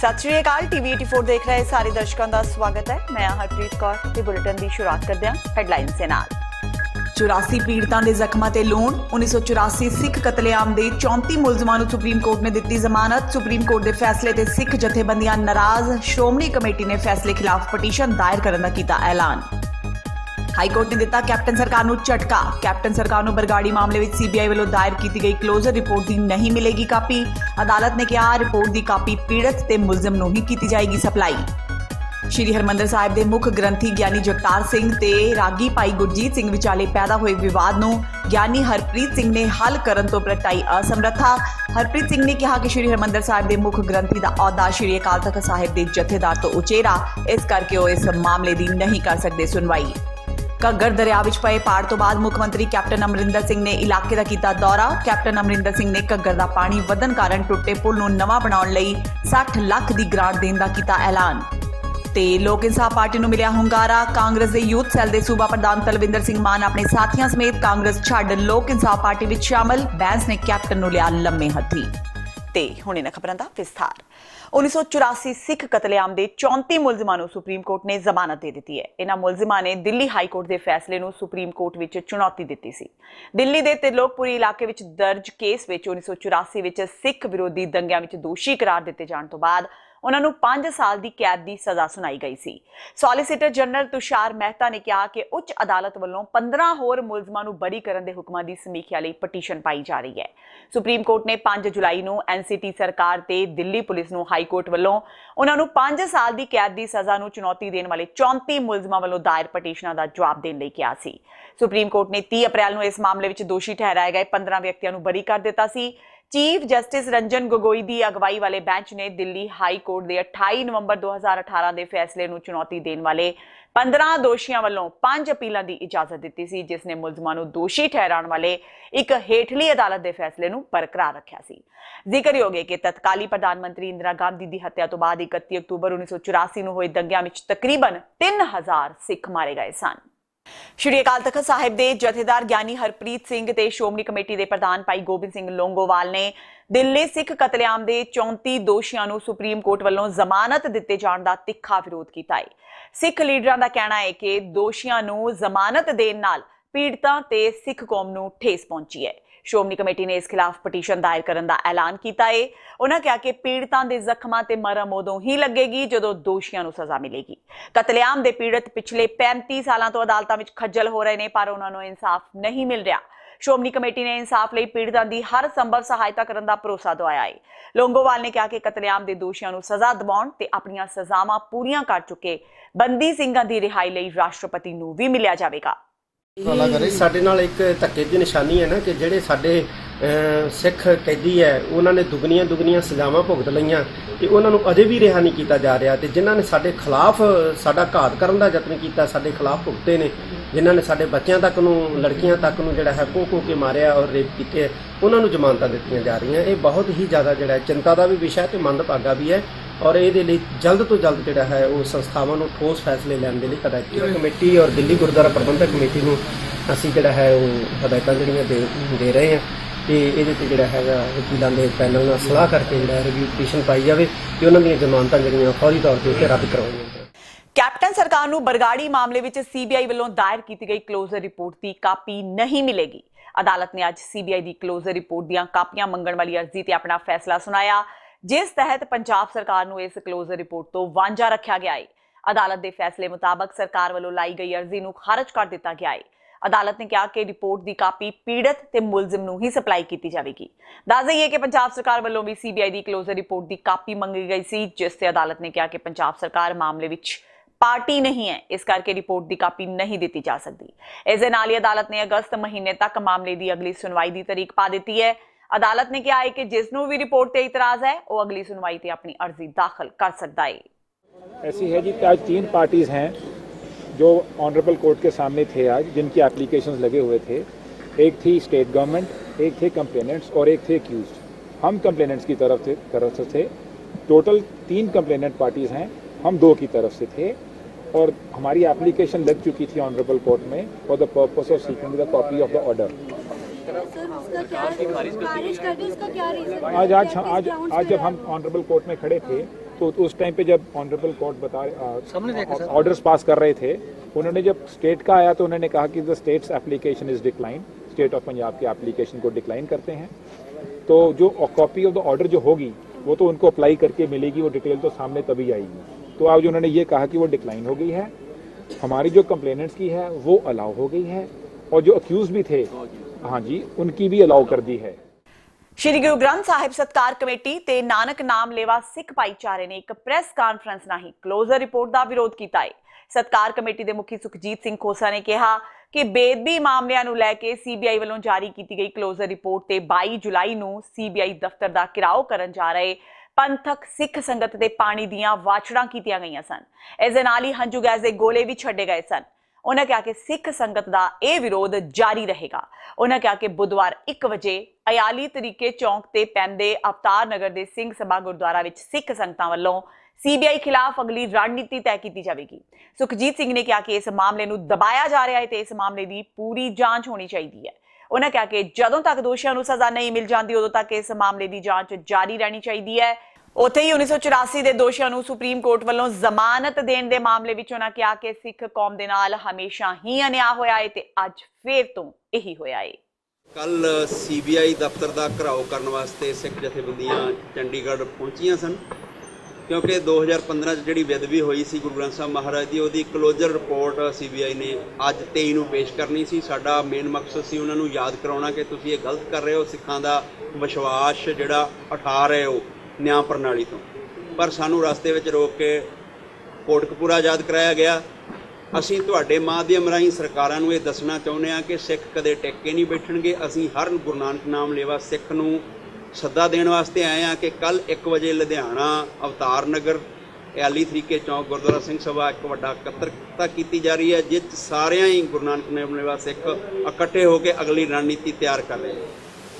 सत श्री अकाल टीवी 84 देख रहे सारे दर्शकों का स्वागत है। मैं हरप्रीत कौर ते बुलेटिन की शुरुआत करते हैं हेडलाइंस के नाल। 84 पीड़ितां दे जख्मां ते लोन। 1984 सिख कतलेआम दे 34 मुलजमां नूं सुप्रीम कोर्ट ने दित्ती जमानत। सुप्रीम कोर्ट के फैसले ते सिख जथेबंदियां नाराज। श्रोमणी कमेटी ने फैसले खिलाफ पटीशन दायर करने का कीता ऐलान। हाई कोर्ट ने दिता कैप्टन सरकार नूं झटका। कैप्टन सरकार नूं बरगाड़ी मामले में सीबीआई वालों दायर की गई क्लोजर रिपोर्ट की नहीं मिलेगी कापी। अदालत ने कहा रिपोर्ट की कापी पीड़ित ते मुलजम नूं ही की जाएगी सप्लाई। श्री हरमंदर साहिब के मुख ग्रंथी ज्ञानी जगतार सिंह ते रागी भाई गुरजीत सिंह विचाले पैदा हुए विवाद नूं ज्ञानी हरप्रीत सिंह ने हल करन तो प्रगटाई असमर्था। हरप्रीत सिंह ने कहा कि श्री हरमंदर साहिब के मुख ग्रंथी का अहुदा श्री अकाल तख्त साहिब के जथेदार तो उचेरा, इस करके वो इस मामले की नहीं कर सकते सुनवाई। घग्गर दरिया विच पए पाड़ तो बाद मुख्यमंत्री कैप्टन अमरिंदर सिंह ने इलाके का कीता दौरा। कैप्टन अमरिंदर सिंह ने घग्गर का पानी वधन कारण टुटे पुल नूं नवां बनाउण लई 60 लाख की ग्रांट देण दा कीता ऐलान। ते लोक इंसाफ पार्टी नूं मिलिया हुंगारा। कांग्रेस के यूथ सैल के सूबा प्रधान तलविंदर सिंह मान अपने साथियों समेत कांग्रेस छड्ड लोक इंसाफ पार्टी विच शामिल। बैंस ने कैप्टन नूं लिया लम्मे हत्थी। ते हुण इन्हां खबरां दा विस्तार। 1984 सिख कतलेआम के 34 मुलजमां नूं सुप्रीम कोर्ट ने जमानत दे दी है। इन्हां मुलजमां ने दिल्ली हाई कोर्ट के फैसले नूं सुप्रीम कोर्ट विच चुनौती दी सी। दिल्ली के त्रिलोकपुरी इलाके विच दर्ज केस विच 1984 विच सिख विरोधी दंगिਆਂ विच दोषी करार दिते जाण तो बाद उन्हां नूं 5 साल की कैद की सज़ा सुनाई गई सी। सॉलीसिटर जनरल तुषार मेहता ने कहा कि उच्च अदालत वालों 15 होर मुलजमां नूं बरी करन दे हुक्मां की समीक्षा लई पटीशन पाई जा रही है। सुप्रीम कोर्ट ने 5 जुलाई नूं एनसीटी सरकार ते दिल्ली पुलिस नूं हाई कोर्ट वालों उन्हां नूं 5 साल की कैद की सज़ा नूं चुनौती देण वाले 34 मुलजमां वालों दायर पटीशनां दा जवाब देण लई कहा सी। सुप्रीम कोर्ट ने 30 अप्रैल नूं इस मामले विच दोषी ठहराए गए 15 व्यक्तियों नूं बरी कर दिता सी। चीफ जस्टिस रंजन गोगोई की अगवाई वाले बेंच ने दिल्ली हाई कोर्ट के 28 नवंबर 2018 के फैसले नूं चुनौती देने वाले 15 दोषियों वालों 5 अपीलों की इजाजत दी सी, जिसने मुलजमां नूं दोषी ठहराने वाले एक हेठली अदालत के फैसले नूं बरकरार रखा सी। जिक्रयोग है कि तत्काली प्रधानमंत्री इंदिरा गांधी की हत्या तो बाद 31 अक्तूबर 1984 नूं होए दंगिਆਂ विच तकरीबन 3000 सिख मारे गए सन। श्री अकाल तख्त साहिब के जथेदार ज्ञानी हरप्रीत सिंह ते श्रोमणी कमेटी के प्रधान भाई गोबिंद सिंह लोंगोवाल ने दिल्ली सिख कतलेआम के 34 दोषियों नूं सुप्रीम कोर्ट वालों जमानत दिते जाण दा तिखा विरोध कीता है। सिख लीडरां दा कहना है कि दोषियों नूं जमानत देण नाल पीड़ितां ते सिख कौम नूं ठेस पहुंची है। श्रोमणी कमेटी ने इस खिलाफ पटीशन दायर करने का ऐलान किया है। उन्होंने कहा कि पीड़ितां दे जख्मां ते मरहम उदों ही लगेगी जदों दोषियों नूं सज़ा मिलेगी। कतलेआम दे पीड़ित पिछले 35 सालों तो अदालतां विच खज्जल हो रहे हैं, पर उन्होंने इंसाफ नहीं मिल रहा। श्रोमणी कमेटी ने इंसाफ लई पीड़ितां दी हर संभव सहायता करने का भरोसा दवाया है। लोंगोवाल ने कहा कि कतलेआम के दोषियों नूं सज़ा दिवाउण ते अपणियां सज़ावां पूरीआं कर चुके बंदी सिंघां दी रिहाई लई राष्ट्रपति नूं भी मिलिया जावेगा। ਸਾਡੇ ਨਾਲ ਇੱਕ ਧੱਕੇ ਦੀ ਨਿਸ਼ਾਨੀ ਹੈ ਨਾ ਕਿ ਜਿਹੜੇ ਸਾਡੇ ਸਿੱਖ ਕੈਦੀ ਹੈ ਉਹਨਾਂ ਨੇ ਦੁਗਣੀਆਂ ਸਜ਼ਾਵਾਂ ਭੁਗਤ ਲਈਆਂ ਤੇ ਉਹਨਾਂ ਨੂੰ ਅਜੇ ਵੀ ਰਿਹਾ ਨਹੀਂ ਕੀਤਾ ਜਾ ਰਿਹਾ ਤੇ ਜਿਨ੍ਹਾਂ ਨੇ ਸਾਡੇ ਖਿਲਾਫ ਸਾਡਾ ਘਾਤ ਕਰਨ ਦਾ ਯਤਨ ਕੀਤਾ ਸਾਡੇ ਖਿਲਾਫ ਭੁਗਤੇ ਨੇ, ਜਿਨ੍ਹਾਂ ਨੇ ਸਾਡੇ ਬੱਚਿਆਂ ਤੱਕ ਨੂੰ ਲੜਕੀਆਂ ਤੱਕ ਨੂੰ ਜਿਹੜਾ ਹੈ ਕੋਹ ਕੇ ਮਾਰਿਆ ਔਰ ਰੇਪ ਕੀਤੇ, ਉਹਨਾਂ ਨੂੰ ਜ਼ਮਾਨਤਾਂ ਦਿੱਤੀਆਂ ਜਾ ਰਹੀਆਂ। ਇਹ ਬਹੁਤ ਹੀ ਜ਼ਿਆਦਾ ਜਿਹੜਾ ਚਿੰਤਾ ਦਾ ਵੀ ਵਿਸ਼ਾ ਤੇ ਮੰਦਭਾਗਾ ਵੀ ਹੈ और ये लिए जल्द तो जल्द जोड़ा है वो संस्थावां नूं ठोस फैसले लैण दे लई हदायत कमेटी और दिल्ली गुरुद्वारा प्रबंधक कमेटी नूं असीं जोड़ा है वो हदायतां जिहड़ियां दे रहे हैं कि इहदे ते जोड़ा हैगा वकीलां दे पैनल नाल सलाह करके जोड़ा रिव्यू पटीशन पाई जावे कि उन्हां दीयां जमानतां जिहड़ियां फौरी तौर ते रद्द करवाईयां जाण। कैप्टन सरकार नूं बरगाड़ी मामले विच सीबीआई वालों दायर की गई क्लोजर रिपोर्ट की कापी नहीं मिलेगी। अदालत ने अज सीबीआई की क्लोजर रिपोर्ट दीयां कापियां मंगण वाली अर्जी ते अपना फैसला सुनाया, जिस तहत पंजाब सरकार नूं इस क्लोजर रिपोर्ट तो वांझा रखा गया है। अदालत के फैसले मुताबक सरकार वालों लाई गई अर्जी नूं खारिज कर दिता गया है। अदालत ने कहा कि रिपोर्ट की कापी पीड़ित ते मुलजिम नूं ही सप्लाई की जाएगी। दस दईए कि पंजाब सरकार वालों भी सीबीआई की क्लोजर रिपोर्ट की कापी मंगी गई सी, जिस ते अदालत ने कहा कि पंजाब सरकार मामले विच पार्टी नहीं है, इस करके रिपोर्ट की कापी नहीं दी जा सकती। इस दे नाल ही अदालत ने अगस्त महीने तक मामले की अगली सुनवाई की तारीख पा दी है। अदालत ने कहा है कि जिसनों भी रिपोर्ट ते इतराज है वो अगली सुनवाई ते अपनी अर्जी दाखिल कर सकता है। ऐसी है जी कि आज 3 पार्टीज हैं जो ऑनरेबल कोर्ट के सामने थे आज, जिनकी एप्लीकेशंस लगे हुए थे। एक थी स्टेट गवर्नमेंट, एक थे कंप्लेनेंट्स और एक थे एक्यूज्ड। हम कंप्लेनेंट्स की तरफ से थे। टोटल 3 कंप्लेनेंट पार्टीज हैं, हम 2 की तरफ से थे और हमारी एप्लीकेशन लग चुकी थी ऑनरेबल कोर्ट में for the purpose of seeking the copy of the order. आज जब हम ऑनरेबल कोर्ट में खड़े थे तो उस टाइम पे जब ऑनरेबल कोर्ट ऑर्डर्स पास कर रहे थे, उन्होंने जब स्टेट का आया तो उन्होंने कहा कि the states application is decline, state of Punjab की एप्लीकेशन को डिक्लाइन करते हैं। तो जो कॉपी ऑफ द ऑर्डर जो होगी वो तो उनको अप्लाई करके मिलेगी, वो डिटेल तो सामने तभी आएगी। तो आज उन्होंने ये कहा कि वो डिक्लाइन हो गई है, हमारी जो कंप्लेनेंट्स की है वो अलाउ हो गई है, और जो अक्यूज भी थे हाँ जी उनकी भी अलाउ कर दी है। ਸ਼੍ਰੀ ਗੁਰੂ ਗ੍ਰੰਥ ਸਾਹਿਬ ਸਤਕਾਰ ਕਮੇਟੀ ਤੇ ਨਾਨਕ ਨਾਮ ਲੇਵਾ ਸਿੱਖ ਭਾਈਚਾਰੇ ਨੇ ਇੱਕ ਪ੍ਰੈਸ ਕਾਨਫਰੰਸ ਰਾਹੀਂ ਕਲੋਜ਼ਰ ਰਿਪੋਰਟ ਦਾ ਵਿਰੋਧ ਕੀਤਾ ਹੈ। ਸਤਕਾਰ ਕਮੇਟੀ ਦੇ ਮੁਖੀ ਸੁਖਜੀਤ ਸਿੰਘ ਖੋਸਾ ਨੇ ਕਿਹਾ ਕਿ ਬੇਅਦਬੀ ਮਾਮਲਿਆਂ ਨੂੰ ਲੈ ਕੇ ਸੀਬੀਆਈ ਵੱਲੋਂ ਜਾਰੀ ਕੀਤੀ ਗਈ ਕਲੋਜ਼ਰ ਰਿਪੋਰਟ ਤੇ 22 ਜੁਲਾਈ ਨੂੰ ਸੀਬੀਆਈ ਦਫ਼ਤਰ ਦਾ ਘਿਰਾਓ ਕਰਨ ਜਾ ਰਹੇ ਪੰਥਕ ਸਿੱਖ ਸੰਗਤ ਦੇ ਪਾਣੀ ਦੀਆਂ ਵਾਛੜਾਂ ਕੀਤੀਆਂ ਗਈਆਂ ਸਨ। ਇਸ ਦੇ ਨਾਲ ਹੀ ਹੰਝੂ ਗੈਸ ਦੇ ਗੋਲੇ ਵੀ ਛੱਡੇ ਗਏ ਸਨ। ਉਹਨਾਂ ਕਿਹਾ ਕਿ ਸਿੱਖ ਸੰਗਤ ਦਾ ਇਹ ਵਿਰੋਧ ਜਾਰੀ ਰਹੇਗਾ। ਉਹਨਾਂ ਕਿਹਾ ਕਿ ਬੁੱਧਵਾਰ 1 ਵਜੇ ਅਯਾਲੀ ਤਰੀਕੇ ਚੌਂਕ ਤੇ ਪੈਂਦੇ ਅਵਤਾਰ ਨਗਰ ਦੇ ਸਿੰਘ ਸਭਾ ਗੁਰਦੁਆਰਾ ਵਿੱਚ ਸਿੱਖ ਸੰਗਤਾਂ ਵੱਲੋਂ ਸੀਬੀਆਈ ਖਿਲਾਫ ਅਗਲੀ ਰਣਨੀਤੀ ਤੈਅ ਕੀਤੀ ਜਾਵੇਗੀ। ਸੁਖਜੀਤ ਸਿੰਘ ਨੇ ਕਿਹਾ ਕਿ ਇਸ ਮਾਮਲੇ ਨੂੰ ਦਬਾਇਆ ਜਾ ਰਿਹਾ ਹੈ ਤੇ ਇਸ ਮਾਮਲੇ ਦੀ ਪੂਰੀ ਜਾਂਚ ਹੋਣੀ ਚਾਹੀਦੀ ਹੈ। ਉਹਨਾਂ ਕਿਹਾ ਕਿ ਜਦੋਂ ਤੱਕ ਦੋਸ਼ੀਆਂ ਨੂੰ ਸਜ਼ਾ ਨਹੀਂ ਮਿਲ ਜਾਂਦੀ ਉਦੋਂ ਤੱਕ ਇਸ ਮਾਮਲੇ ਦੀ ਜਾਂਚ ਜਾਰੀ ਰਹਿਣੀ ਚਾਹੀਦੀ ਹੈ। ਉੱਥੇ ਹੀ 1984 ਦੇ ਦੋਸ਼ੀਆਂ ਨੂੰ ਸੁਪਰੀਮ ਕੋਰਟ ਵੱਲੋਂ ਜ਼ਮਾਨਤ ਦੇਣ ਦੇ ਮਾਮਲੇ ਵਿੱਚ ਉਹਨਾਂ ਕਿਹਾ ਕਿ ਸਿੱਖ ਕੌਮ ਦੇ ਨਾਲ ਹਮੇਸ਼ਾ ਹੀ ਅਨਿਆਂ ਹੋਇਆ ਹੈ ਤੇ ਅੱਜ ਫੇਰ ਤੋਂ ਇਹੀ ਹੋਇਆ ਹੈ। ਕੱਲ ਸੀਬੀਆਈ ਦਫ਼ਤਰ ਦਾ ਘਿਰਾਓ ਕਰਨ ਵਾਸਤੇ ਸਿੱਖ ਜਥੇਬੰਦੀਆਂ ਚੰਡੀਗੜ੍ਹ ਪਹੁੰਚੀਆਂ ਸਨ, ਕਿਉਂਕਿ 2015 'ਚ ਜਿਹੜੀ ਬੇਅਦਬੀ ਹੋਈ ਸੀ ਗੁਰੂ ਗ੍ਰੰਥ ਸਾਹਿਬ ਮਹਾਰਾਜ ਦੀ, ਉਹਦੀ ਕਲੋਜ਼ਰ ਰਿਪੋਰਟ ਸੀਬੀਆਈ ਨੇ ਅੱਜ 23 ਨੂੰ ਪੇਸ਼ ਕਰਨੀ ਸੀ। ਸਾਡਾ ਮੇਨ ਮਕਸਦ ਸੀ ਉਹਨਾਂ ਨੂੰ ਯਾਦ ਕਰਾਉਣਾ ਕਿ ਤੁਸੀਂ ਇਹ ਗਲਤ ਕਰ ਰਹੇ ਹੋ, ਸਿੱਖਾਂ ਦਾ ਵਿਸ਼ਵਾਸ ਜਿਹੜਾ ਉਠਾ ਰਹੇ ਹੋ ਨਿਆਂ ਪ੍ਰਣਾਲੀ ਤੋਂ। ਪਰ ਸਾਨੂੰ ਰਸਤੇ ਵਿੱਚ ਰੋਕ ਕੇ ਕੋਟਕਪੂਰਾ ਯਾਦ ਕਰਾਇਆ ਗਿਆ। ਅਸੀਂ ਤੁਹਾਡੇ ਮਾਧਿਅਮ ਰਾਹੀਂ ਸਰਕਾਰਾਂ ਨੂੰ ਇਹ ਦੱਸਣਾ ਚਾਹੁੰਦੇ ਹਾਂ ਕਿ ਸਿੱਖ ਕਦੇ ਟਿਕ ਕੇ ਨਹੀਂ ਬੈਠਣਗੇ। ਅਸੀਂ ਹਰ ਗੁਰੂ ਨਾਨਕ ਨਾਮ ਲੇਵਾ ਸਿੱਖ ਨੂੰ ਸੱਦਾ ਦੇਣ ਵਾਸਤੇ ਆਏ ਹਾਂ ਕਿ ਕੱਲ੍ਹ 1 ਵਜੇ ਲੁਧਿਆਣਾ ਅਵਤਾਰ ਨਗਰ ਅਯਾਲੀ ਤਰੀਕੇ ਚੌਂਕ ਗੁਰਦੁਆਰਾ ਸਿੰਘ ਸਭਾ ਇੱਕ ਵੱਡਾ ਇਕੱਤਰਤਾ ਕੀਤੀ ਜਾ ਰਹੀ ਹੈ, ਜਿਸ 'ਚ ਸਾਰਿਆਂ ਹੀ ਗੁਰੂ ਨਾਨਕ ਨਾਮ ਲੇਵਾ ਸਿੱਖ ਇਕੱਠੇ ਹੋ ਕੇ ਅਗਲੀ ਰਣਨੀਤੀ ਤਿਆਰ ਕਰ ਰਹੇ।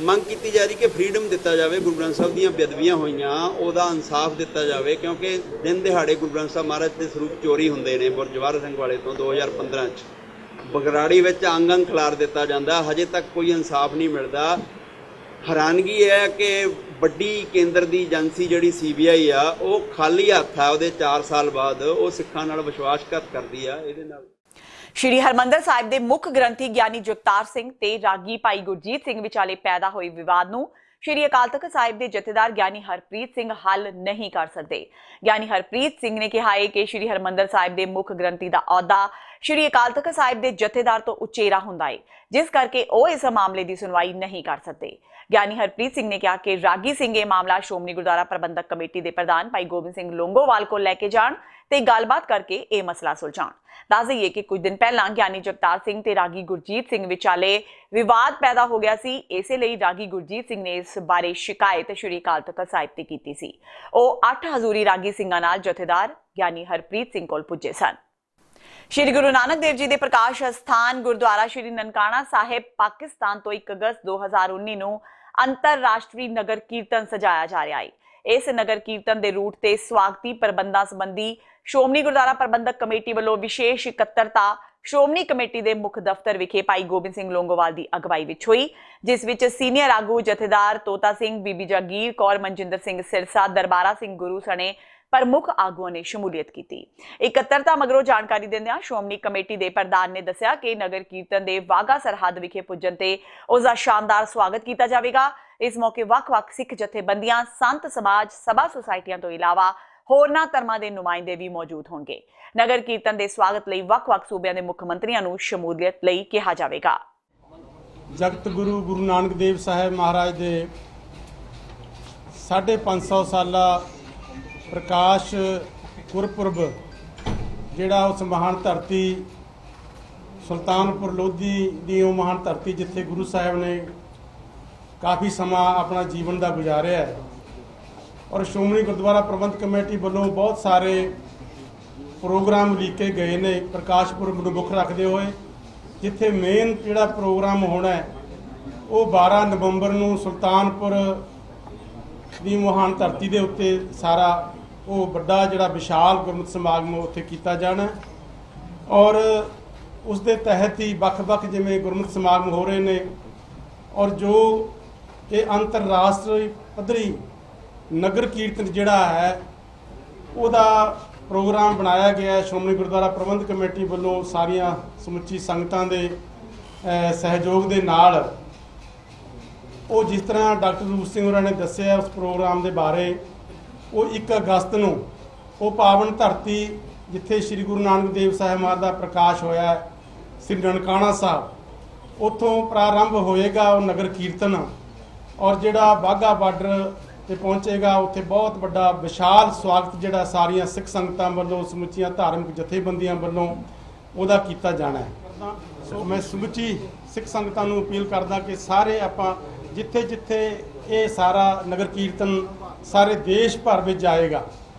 ਮੰਗ ਕੀਤੀ ਜਾ ਰਹੀ ਕਿ ਫਰੀडम ਦਿੱਤਾ ਜਾਵੇ, ਗੁਰੂ ਗ੍ਰੰਥ ਸਾਹਿਬ ਦੀਆਂ ਬੇਅਦਬੀਆਂ ਹੋਈਆਂ ਉਹਦਾ ਇਨਸਾਫ ਦਿੱਤਾ ਜਾਵੇ, ਕਿਉਂਕਿ ਦਿਨ ਦਿਹਾੜੇ ਗੁਰੂ ਗ੍ਰੰਥ ਸਾਹਿਬ ਮਹਾਰਾਜ ਦੇ ਸਰੂਪ ਚੋਰੀ ਹੁੰਦੇ ਨੇ। ਗੁਰਜਵਾਰ ਸਿੰਘ ਵਾਲੇ ਤੋਂ 2015 'ਚ ਬਗਰਾੜੀ ਵਿੱਚ ਅੰਗ ਖਿਲਾਰ ਦਿੱਤਾ ਜਾਂਦਾ, ਹਜੇ ਤੱਕ ਕੋਈ ਇਨਸਾਫ ਨਹੀਂ ਮਿਲਦਾ। ਹੈਰਾਨਗੀ ਹੈ ਕਿ ਵੱਡੀ ਕੇਂਦਰ ਦੀ ਏਜੰਸੀ ਜਿਹੜੀ ਸੀਬੀਆਈ ਆ ਉਹ ਖਾਲੀ ਹੱਥ ਆ, ਉਹਦੇ 4 ਸਾਲ ਬਾਅਦ ਉਹ ਸਿੱਖਾਂ ਨਾਲ ਵਿਸ਼ਵਾਸਘਾਤ ਕਰਦੀ ਆ। ਇਹਦੇ ਨਾਲ ਸ਼੍ਰੀ ਹਰਮੰਦਰ ਸਾਹਿਬ ਦੇ ਮੁੱਖ ਗ੍ਰੰਥੀ ਗਿਆਨੀ ਜਗਤਾਰ ਸਿੰਘ ਤੇ ਰਾਗੀ ਭਾਈ ਗੁਰਜੀਤ ਸਿੰਘ ਵਿਚਾਲੇ ਪੈਦਾ ਹੋਏ ਵਿਵਾਦ ਨੂੰ ਸ਼੍ਰੀ ਅਕਾਲ ਤਖਤ ਸਾਹਿਬ ਦੇ ਜਥੇਦਾਰ ਗਿਆਨੀ ਹਰਪ੍ਰੀਤ ਸਿੰਘ ਹੱਲ ਨਹੀਂ ਕਰ ਸਕਦੇ। ਗਿਆਨੀ ਹਰਪ੍ਰੀਤ ਸਿੰਘ ਨੇ ਕਿਹਾ ਹੈ ਕਿ ਸ਼੍ਰੀ ਹਰਮੰਦਰ ਸਾਹਿਬ ਦੇ ਮੁੱਖ ਗ੍ਰੰਥੀ ਦਾ ਅਹੁਦਾ ਸ਼੍ਰੀ ਅਕਾਲ ਤਖਤ ਸਾਹਿਬ ਦੇ ਜਥੇਦਾਰ ਤੋਂ ਉਚੇਰਾ ਹੁੰਦਾ ਹੈ, ਜਿਸ ਕਰਕੇ ਉਹ ਇਸ ਮਾਮਲੇ ਦੀ ਸੁਣਵਾਈ ਨਹੀਂ ਕਰ ਸਕਦੇ। ਗਿਆਨੀ ਹਰਪ੍ਰੀਤ ਸਿੰਘ ਨੇ ਕਿਹਾ ਕਿ ਰਾਗੀ ਸਿੰਘ ਇਹ ਮਾਮਲਾ ਸ਼੍ਰੋਮਣੀ ਗੁਰਦੁਆਰਾ ਪ੍ਰਬੰਧਕ ਕਮੇਟੀ ਦੇ ਪ੍ਰਧਾਨ ਭਾਈ ਗੋਬਿੰਦ ਸਿੰਘ ਲੋਂਗੋਵਾਲ ਕੋਲ ਲੈ ਕੇ ਜਾਣ ਤੇ ਗੱਲਬਾਤ ਕਰਕੇ ਇਹ ਮਸਲਾ ਸੁਲਝਾਉਣ। ਦੱਸ ਦਈਏ ਕਿ ਕੁਝ ਦਿਨ ਪਹਿਲਾਂ ਗਿਆਨੀ ਜਗਤਾਰ ਸਿੰਘ ਤੇ ਰਾਗੀ ਗੁਰਜੀਤ ਸਿੰਘ ਵਿਚਾਲੇ ਵਿਵਾਦ ਪੈਦਾ ਹੋ ਗਿਆ ਸੀ। ਇਸੇ ਲਈ ਰਾਗੀ ਗੁਰਜੀਤ ਸਿੰਘ ਨੇ ਇਸ ਬਾਰੇ ਸ਼ਿਕਾਇਤ ਸ਼੍ਰੀ ਅਕਾਲ ਤਖਤ ਸਾਹਿਬ ਤੇ ਕੀਤੀ ਸੀ। ਉਹ 8 ਹਜ਼ੂਰੀ ਰਾਗੀ ਸਿੰਘਾਂ ਨਾਲ ਜਥੇਦਾਰ ਗਿਆਨੀ ਹਰਪ੍ਰੀਤ ਸਿੰਘ ਕੋਲ ਪੁੱਜੇ ਸਨ। ਸ਼੍ਰੀ ਗੁਰੂ ਨਾਨਕ ਦੇਵ ਜੀ ਦੇ ਪ੍ਰਕਾਸ਼ ਅਸਥਾਨ ਗੁਰਦੁਆਰਾ ਸ਼੍ਰੀ ਨਨਕਾਣਾ ਸਾਹਿਬ ਪਾਕਿਸਤਾਨ ਤੋਂ 1 ਅਗਸਤ 2019 ਨੂੰ ਅੰਤਰਰਾਸ਼ਟਰੀ ਨਗਰ ਕੀਰਤਨ ਸਜਾਇਆ ਜਾ ਰਿਹਾ ਹੈ। ਇਸ ਨਗਰ ਕੀਰਤਨ ਦੇ ਰੂਟ ਤੇ ਸਵਾਗਤੀ ਪ੍ਰਬੰਧਾਂ ਸੰਬੰਧੀ ਸ਼੍ਰੋਮਣੀ ਗੁਰਦੁਆਰਾ ਪ੍ਰਬੰਧਕ ਕਮੇਟੀ ਵੱਲੋਂ ਵਿਸ਼ੇਸ਼ ਇਕੱਤਰਤਾ ਸ਼੍ਰੋਮਣੀ ਕਮੇਟੀ ਦੇ ਮੁੱਖ ਦਫ਼ਤਰ ਵਿਖੇ ਭਾਈ ਗੋਬਿੰਦ ਸਿੰਘ ਲੋਂਗੋਵਾਲ ਦੀ ਅਗਵਾਈ ਵਿੱਚ ਹੋਈ, ਜਿਸ ਵਿੱਚ ਸੀਨੀਅਰ ਆਗੂ ਜਥੇਦਾਰ ਤੋਤਾ ਸਿੰਘ, ਬੀਬੀ ਜਾਗੀਰ ਕੌਰ, ਮਨਜਿੰਦਰ ਸਿੰਘ ਸਿਰਸਾ, ਦਰਬਾਰਾ ਸਿੰਘ ਗੁਰੂ ਸਣੇ ਪ੍ਰਮੁੱਖ ਆਗੂਆਂ ਨੇ ਸ਼ਮੂਲੀਅਤ ਕੀਤੀ। ਇਕੱਤਰਤਾ ਮਗਰੋਂ ਜਾਣਕਾਰੀ ਦਿੰਦਿਆਂ ਸ਼੍ਰੋਮਣੀ ਕਮੇਟੀ ਦੇ ਪ੍ਰਧਾਨ ਨੇ ਦੱਸਿਆ ਕਿ ਨਗਰ ਕੀਰਤਨ ਦੇ ਵਾਘਾ ਸਰਹੱਦ ਵਿਖੇ ਪੁੱਜਣ ਤੇ ਉਸ ਦਾ ਸ਼ਾਨਦਾਰ ਸਵਾਗਤ ਕੀਤਾ ਜਾਵੇਗਾ। ਇਸ ਮੌਕੇ ਵੱਖ-ਵੱਖ ਸਿੱਖ ਜਥੇਬੰਦੀਆਂ, ਸੰਤ ਸਮਾਜ, ਸਭਾ ਸੁਸਾਇਟੀਆਂ ਤੋਂ ਇਲਾਵਾ ਹੋਰਨਾਂ ਧਰਮਾਂ ਦੇ ਨੁਮਾਇੰਦੇ ਵੀ ਮੌਜੂਦ ਹੋਣਗੇ। ਨਗਰ ਕੀਰਤਨ ਦੇ ਸਵਾਗਤ ਲਈ ਵੱਖ-ਵੱਖ ਸੂਬਿਆਂ ਦੇ ਮੁੱਖ ਮੰਤਰੀਆਂ ਨੂੰ ਸ਼ਮੂਲੀਅਤ ਲਈ ਕਿਹਾ ਜਾਵੇਗਾ। ਜਗਤ ਗੁਰੂ ਗੁਰੂ ਨਾਨਕ ਦੇਵ ਸਾਹਿਬ ਮਹਾਰਾਜ ਦੇ 550 ਸਾਲਾ ਪ੍ਰਕਾਸ਼ ਗੁਰਪੁਰਬ ਜਿਹੜਾ ਉਸ ਮਹਾਨ ਧਰਤੀ ਸੁਲਤਾਨਪੁਰ ਲੋਧੀ ਦੀ ਉਹ ਮਹਾਨ ਧਰਤੀ ਜਿੱਥੇ ਗੁਰੂ ਸਾਹਿਬ ਨੇ ਕਾਫੀ ਸਮਾਂ ਆਪਣਾ ਜੀਵਨ ਦਾ ਗੁਜ਼ਾਰਿਆ ਹੈ, ਔਰ ਸ਼੍ਰੋਮਣੀ ਗੁਰਦੁਆਰਾ ਪ੍ਰਬੰਧਕ ਕਮੇਟੀ ਵੱਲੋਂ ਬਹੁਤ ਸਾਰੇ ਪ੍ਰੋਗਰਾਮ ਲਿਖੇ ਗਏ ਨੇ ਪ੍ਰਕਾਸ਼ ਪੁਰਬ ਨੂੰ ਮੁੱਖ ਰੱਖਦੇ ਹੋਏ। ਜਿੱਥੇ ਮੇਨ ਜਿਹੜਾ ਪ੍ਰੋਗਰਾਮ ਹੋਣਾ ਹੈ ਉਹ 12 ਨਵੰਬਰ ਨੂੰ ਸੁਲਤਾਨਪੁਰ ਦੀ ਮਹਾਨ ਧਰਤੀ ਦੇ ਉੱਤੇ ਸਾਰਾ ਉਹ ਵੱਡਾ ਜਿਹੜਾ ਵਿਸ਼ਾਲ ਗੁਰਮਤਿ ਸਮਾਗਮ ਉੱਥੇ ਕੀਤਾ ਜਾਣਾ, ਔਰ ਉਸ ਦੇ ਤਹਿਤ ਹੀ ਵੱਖ-ਵੱਖ ਜਿਵੇਂ ਗੁਰਮਤਿ ਸਮਾਗਮ ਹੋ ਰਹੇ ਨੇ, ਔਰ ਜੋ ਇਹ ਅੰਤਰਰਾਸ਼ਟਰੀ ਪੱਧਰੀ ਨਗਰ ਕੀਰਤਨ ਜਿਹੜਾ ਹੈ ਉਹਦਾ ਪ੍ਰੋਗਰਾਮ ਬਣਾਇਆ ਗਿਆ ਹੈ। ਸ਼੍ਰੋਮਣੀ ਗੁਰਦੁਆਰਾ ਪ੍ਰਬੰਧਕ ਕਮੇਟੀ ਵੱਲੋਂ ਸਾਰੀਆਂ ਸਮੁੱਚੀ ਸੰਗਤਾਂ ਦੇ ਸਹਿਯੋਗ ਦੇ ਨਾਲ ਉਹ ਜਿਸ ਤਰ੍ਹਾਂ ਡਾਕਟਰ ਰੂਪ ਸਿੰਘ ਹੋਰਾਂ ਨੇ ਦੱਸਿਆ ਉਸ ਪ੍ਰੋਗਰਾਮ ਦੇ ਬਾਰੇ, ਉਹ 1 ਅਗਸਤ ਨੂੰ ਉਹ ਪਾਵਨ ਧਰਤੀ ਜਿੱਥੇ ਸ੍ਰੀ ਗੁਰੂ ਨਾਨਕ ਦੇਵ ਸਾਹਿਬ ਮਹਾਰਾਜ ਦਾ ਪ੍ਰਕਾਸ਼ ਹੋਇਆ ਸ੍ਰੀ ਨਨਕਾਣਾ ਸਾਹਿਬ, ਉੱਥੋਂ ਪ੍ਰਾਰੰਭ ਹੋਏਗਾ ਉਹ ਨਗਰ ਕੀਰਤਨ। ਔਰ ਜਿਹੜਾ ਵਾਹਗਾ ਬਾਰਡਰ ਤੇ ਪਹੁੰਚੇਗਾ, ਉੱਥੇ ਬਹੁਤ ਵੱਡਾ ਵਿਸ਼ਾਲ ਸਵਾਗਤ ਜਿਹੜਾ ਸਾਰੀਆਂ ਸਿੱਖ ਸੰਗਤਾਂ ਵੱਲੋਂ, ਸਮੁੱਚੀਆਂ ਧਾਰਮਿਕ ਜਥੇਬੰਦੀਆਂ ਵੱਲੋਂ ਉਹਦਾ ਕੀਤਾ ਜਾਣਾ ਹੈ। ਸੋ ਮੈਂ ਸਮੁੱਚੀ ਸਿੱਖ ਸੰਗਤਾਂ ਨੂੰ ਅਪੀਲ ਕਰਦਾ ਕਿ ਸਾਰੇ ਆਪਾਂ ਜਿੱਥੇ ਜਿੱਥੇ ਇਹ ਸਾਰਾ ਨਗਰ ਕੀਰਤਨ ਸਾਰੇ ਦੇਸ਼ ਭਰ ਵਿੱਚ ਜਾਏਗਾ,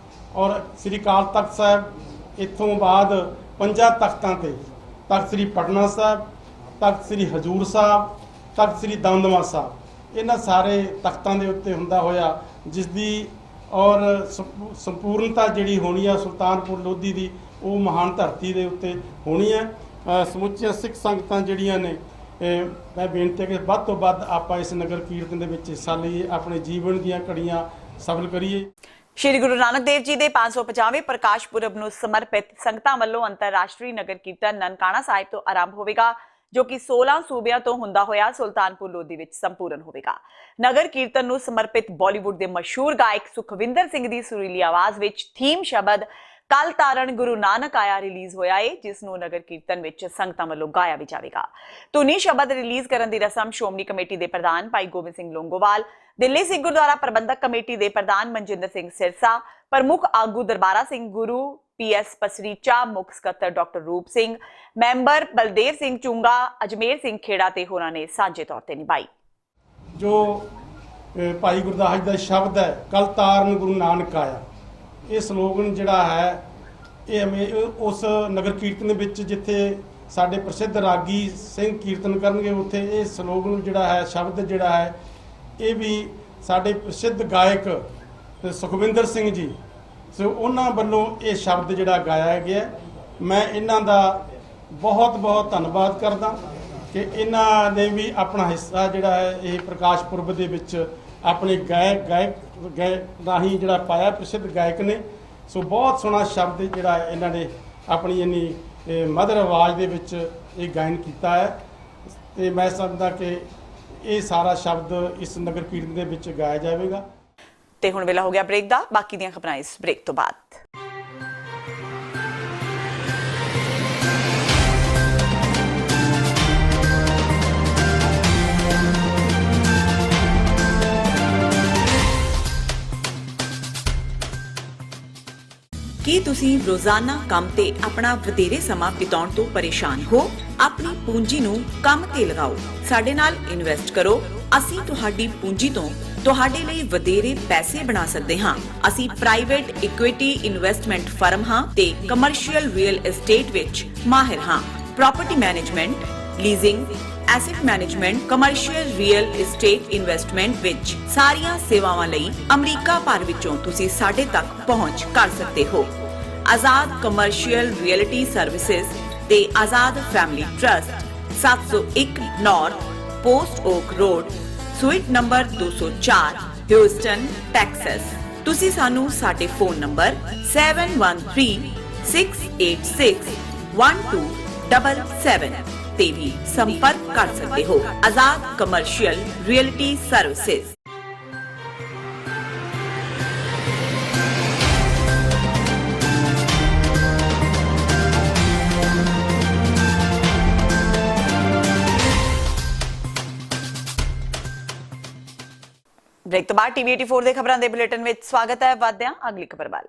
ਔਰ ਸ੍ਰੀ ਅਕਾਲ ਤਖਤ ਸਾਹਿਬ ਇੱਥੋਂ ਬਾਅਦ 5 ਤਖਤਾਂ ਤੇ ਤਖਤ ਸ੍ਰੀ ਪਟਨਾ ਸਾਹਿਬ, ਤਖਤ ਸ੍ਰੀ ਹਜ਼ੂਰ ਸਾਹਿਬ, ਤਖਤ ਸ੍ਰੀ ਦਮਦਮਾ ਸਾਹਿਬ, ਇਹਨਾਂ ਸਾਰੇ ਤਖਤਾਂ ਦੇ ਉੱਤੇ ਹੁੰਦਾ ਹੋਇਆ ਜਿਸ ਦੀ ਔਰ ਸੰਪੂਰਨਤਾ ਜਿਹੜੀ ਹੋਣੀ ਆ ਸੁਲਤਾਨਪੁਰ ਲੋਧੀ ਦੀ, ਉਹ ਮਹਾਨ ਧਰਤੀ ਦੇ ਉੱਤੇ ਹੋਣੀ ਹੈ। ਸਮੁੱਚੀਆਂ ਸਿੱਖ ਸੰਗਤਾਂ ਜਿਹੜੀਆਂ ਨੇ, ਮੈਂ ਬੇਨਤੀ ਹੈ ਕਿ ਵੱਧ ਤੋਂ ਵੱਧ ਆਪਾਂ ਇਸ ਨਗਰ ਕੀਰਤਨ ਦੇ ਵਿੱਚ ਹਿੱਸਾ ਲਈਏ, ਆਪਣੇ ਜੀਵਨ ਦੀਆਂ ਘੜੀਆਂ ਸਫਲ ਕਰੀਏ। ਸ਼੍ਰੀ ਗੁਰੂ ਨਾਨਕ ਦੇਵ ਜੀ ਦੇ 550ਵੇਂ ਪ੍ਰਕਾਸ਼ ਪੁਰਬ ਨੂੰ ਸਮਰਪਿਤ ਸੰਗਤਾਂ ਵੱਲੋਂ ਅੰਤਰਰਾਸ਼ਟਰੀ ਨਗਰ ਕੀਰਤਨ ਨਨਕਾਣਾ ਸਾਹਿਬ ਤੋਂ ਆਰੰਭ ਹੋਵੇਗਾ, ਜੋ ਕਿ 16 ਸੂਬਿਆਂ ਤੋਂ ਹੁੰਦਾ ਹੋਇਆ ਸੁਲਤਾਨਪੁਰ ਲੋਧੀ ਵਿੱਚ ਸੰਪੂਰਨ ਹੋਵੇਗਾ। ਨਗਰ ਕੀਰਤਨ ਨੂੰ ਸਮਰਪਿਤ ਬਾਲੀਵੁੱਡ ਦੇ ਮਸ਼ਹੂਰ ਗਾਇਕ ਸੁਖਵਿੰਦਰ ਸਿੰਘ ਦੀ ਸੁਰੀਲੀ ਆਵਾਜ਼ ਵਿੱਚ ਥੀਮ ਸ਼ਬਦ ਕਲ ਤਾਰਨ ਗੁਰੂ ਨਾਨਕ ਆਇਆ ਰਿਲੀਜ਼ ਹੋਇਆ ਹੈ, ਜਿਸ ਨੂੰ ਨਗਰ ਕੀਰਤਨ ਵਿੱਚ ਸੰਗਤਾਂ ਵੱਲੋਂ ਗਾਇਆ ਵੀ ਜਾਵੇਗਾ। ਧੁਨੀ ਸ਼ਬਦ ਰਿਲੀਜ਼ ਕਰਨ ਦੀ ਰਸਮ ਸ਼੍ਰੋਮਣੀ ਕਮੇਟੀ ਦੇ ਪ੍ਰਧਾਨ ਭਾਈ ਗੋਬਿੰਦ ਸਿੰਘ ਲੋਂਗੋਵਾਲ, ਦਿੱਲੀ ਸਿੱਖ ਗੁਰਦੁਆਰਾ ਪ੍ਰਬੰਧਕ ਕਮੇਟੀ ਦੇ ਪ੍ਰਧਾਨ ਮਨਜਿੰਦਰ ਸਿੰਘ ਸਿਰਸਾ, ਪ੍ਰਮੁੱਖ ਆਗੂ ਦਰਬਾਰਾ ਸਿੰਘ ਗੁਰੂ, PS ਪਸਰੀਚਾ, ਮੁੱਖ ਸਕੱਤਰ ਡਾਕਟਰ ਰੂਪ ਸਿੰਘ, ਮੈਂਬਰ ਬਲਦੇਵ ਸਿੰਘ ਚੁੰਗਾ, ਅਜਮੇਰ ਸਿੰਘ ਖੇੜਾ ਤੇ ਹੋਰਾਂ ਨੇ ਸਾਂਝੇ ਤੌਰ ਤੇ ਨਿਭਾਈ। ਜੋ ਭਾਈ ਗੁਰਦਾਸ ਜੀ ਦਾ ਸ਼ਬਦ ਹੈ ਕਲ ਤਾਰਨ ਗੁਰੂ ਨਾਨਕ ਆਇਆ, ਇਹ ਸਲੋਗਨ ਜਿਹੜਾ ਹੈ ਇਹ ਉਸ ਨਗਰ ਕੀਰਤਨ ਦੇ ਵਿੱਚ ਜਿੱਥੇ ਸਾਡੇ ਪ੍ਰਸਿੱਧ ਰਾਗੀ ਸਿੰਘ ਕੀਰਤਨ ਕਰਨਗੇ, ਉੱਥੇ ਇਹ ਸਲੋਗਨ ਜਿਹੜਾ ਹੈ, ਸ਼ਬਦ ਜਿਹੜਾ ਹੈ, ਇਹ ਵੀ ਸਾਡੇ ਪ੍ਰਸਿੱਧ ਗਾਇਕ ਸੁਖਵਿੰਦਰ ਸਿੰਘ ਜੀ, ਸੋ ਉਹਨਾਂ ਵੱਲੋਂ ਇਹ ਸ਼ਬਦ ਜਿਹੜਾ ਗਾਇਆ ਗਿਆ। ਮੈਂ ਇਹਨਾਂ ਦਾ ਬਹੁਤ ਬਹੁਤ ਧੰਨਵਾਦ ਕਰਦਾ ਕਿ ਇਹਨਾਂ ਨੇ ਵੀ ਆਪਣਾ ਹਿੱਸਾ ਜਿਹੜਾ ਹੈ ਇਹ ਪ੍ਰਕਾਸ਼ ਪੁਰਬ ਦੇ ਵਿੱਚ ਆਪਣੇ ਗਾਇਕ ਰਾਹੀਂ ਜਿਹੜਾ ਪਾਇਆ, ਪ੍ਰਸਿੱਧ ਗਾਇਕ ਨੇ। ਸੋ ਬਹੁਤ ਸੋਹਣਾ ਸ਼ਬਦ ਜਿਹੜਾ ਇਹਨਾਂ ਨੇ ਆਪਣੀ ਇੰਨੀ ਮਧੁਰ ਆਵਾਜ਼ ਦੇ ਵਿੱਚ ਇਹ ਗਾਇਨ ਕੀਤਾ ਹੈ, ਤੇ ਮੈਂ ਸਮਝਦਾ ਕਿ ਇਹ ਸਾਰਾ ਸ਼ਬਦ ਇਸ ਨਗਰ ਕੀਰਤਨ ਦੇ ਵਿੱਚ ਗਾਇਆ ਜਾਵੇਗਾ। ਤੇ ਹੁਣ ਵੇਲਾ ਹੋ ਗਿਆ ਬ੍ਰੇਕ ਦਾ। ਬਾਕੀ ਦੀਆਂ ਖਬਰਾਂ ਇਸ ਬ੍ਰੇਕ ਤੋਂ ਬਾਅਦ। ਕੀ ਤੁਸੀਂ ਰੋਜ਼ਾਨਾ ਕੰਮ ਤੇ ਆਪਣਾ ਵਧੇਰੇ ਸਮਾਂ ਬਿਤਾਉਣ ਤੋਂ ਪਰੇਸ਼ਾਨ ਹੋ? ਆਪਣੀ ਪੂੰਜੀ ਨੂੰ ਕੰਮ ਤੇ ਲਗਾਓ, ਸਾਡੇ ਨਾਲ ਇਨਵੈਸਟ ਕਰੋ। ਅਸੀਂ ਤੁਹਾਡੀ ਪੂੰਜੀ ਤੋਂ ਤੁਹਾਡੇ ਲਈ ਵਧੇਰੇ ਪੈਸੇ ਬਣਾ ਸਕਦੇ ਹਾਂ। ਅਸੀਂ ਪ੍ਰਾਈਵੇਟ ਇਕੁਇਟੀ ਇਨਵੈਸਟਮੈਂਟ ਫਰਮ ਹਾਂ ਤੇ ਕਮਰਸ਼ੀਅਲ ਰੀਅਲ ਏਸਟੇਟ ਵਿੱਚ ਮਾਹਿਰ ਹਾਂ। Property management, leasing, asset management, commercial real estate investment ਵਿੱਚ ਸਾਰੀਆਂ ਸੇਵਾਵਾਂ ਲਈ ਅਮਰੀਕਾ ਭਰ ਵਿੱਚੋਂ ਤੁਸੀਂ ਸਾਡੇ ਤੱਕ ਪਹੁੰਚ ਕਰ ਸਕਦੇ ਹੋ। ਆਜ਼ਾਦ ਕਮਰਸ਼ੀਅਲ ਰੀਅਲਟੀ ਸਰਵਿਸਿਜ਼ ਤੇ Azad family trust, 701 North Post Oak Road, suite number 204, Houston, Texas. ਤੁਸੀਂ ਸਾਨੂੰ ਸਾਡੇ ਫੋਨ ਨੰਬਰ 7136861277 ਤੇ ਵੀ ਸੰਪਰਕ ਕਰ ਸਕਦੇ ਹੋ। ਆਜ਼ਾਦ ਕਮਰਸ਼ੀਅਲ ਰੀਅਲਟੀ ਸਰਵਿਸਿਜ਼। ਬ੍ਰੇਕ ਤੋਂ ਬਾਅਦ TV 84 ਦੇ ਖਬਰਾਂ ਦੇ ਬੁਲੇਟਿਨ ਵਿੱਚ ਸਵਾਗਤ ਹੈ। ਵਧਦਿਆਂ ਅਗਲੀ ਖਬਰ ਵੱਲ।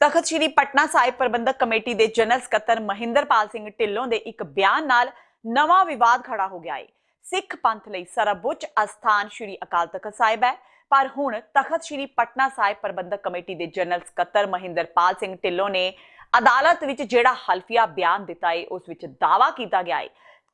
ਤਖਤ ਸ੍ਰੀ ਪਟਨਾ ਸਾਹਿਬ ਪ੍ਰਬੰਧਕ ਕਮੇਟੀ ਦੇ ਜਨਰਲ ਸਕੱਤਰ ਮਹਿੰਦਰਪਾਲ ਸਿੰਘ ਢਿੱਲੋਂ ਦੇ ਇੱਕ ਬਿਆਨ ਨਾਲ ਨਵਾਂ ਵਿਵਾਦ ਖੜਾ ਹੋ ਗਿਆ ਹੈ। ਸਿੱਖ ਪੰਥ ਲਈ ਸਰਵਉੱਚ ਅਸਥਾਨ ਸ੍ਰੀ ਅਕਾਲ ਤਖਤ ਸਾਹਿਬ ਹੈ, ਪਰ ਹੁਣ ਤਖਤ ਸ੍ਰੀ ਪਟਨਾ ਸਾਹਿਬ ਪ੍ਰਬੰਧਕ ਕਮੇਟੀ ਦੇ ਜਨਰਲ ਸਕੱਤਰ ਮਹਿੰਦਰਪਾਲ ਸਿੰਘ ਢਿੱਲੋਂ ਨੇ ਅਦਾਲਤ ਵਿੱਚ ਜਿਹੜਾ ਹਲਫੀਆ ਬਿਆਨ ਦਿੱਤਾ ਹੈ, ਉਸ ਵਿੱਚ ਦਾਅਵਾ ਕੀਤਾ ਗਿਆ ਹੈ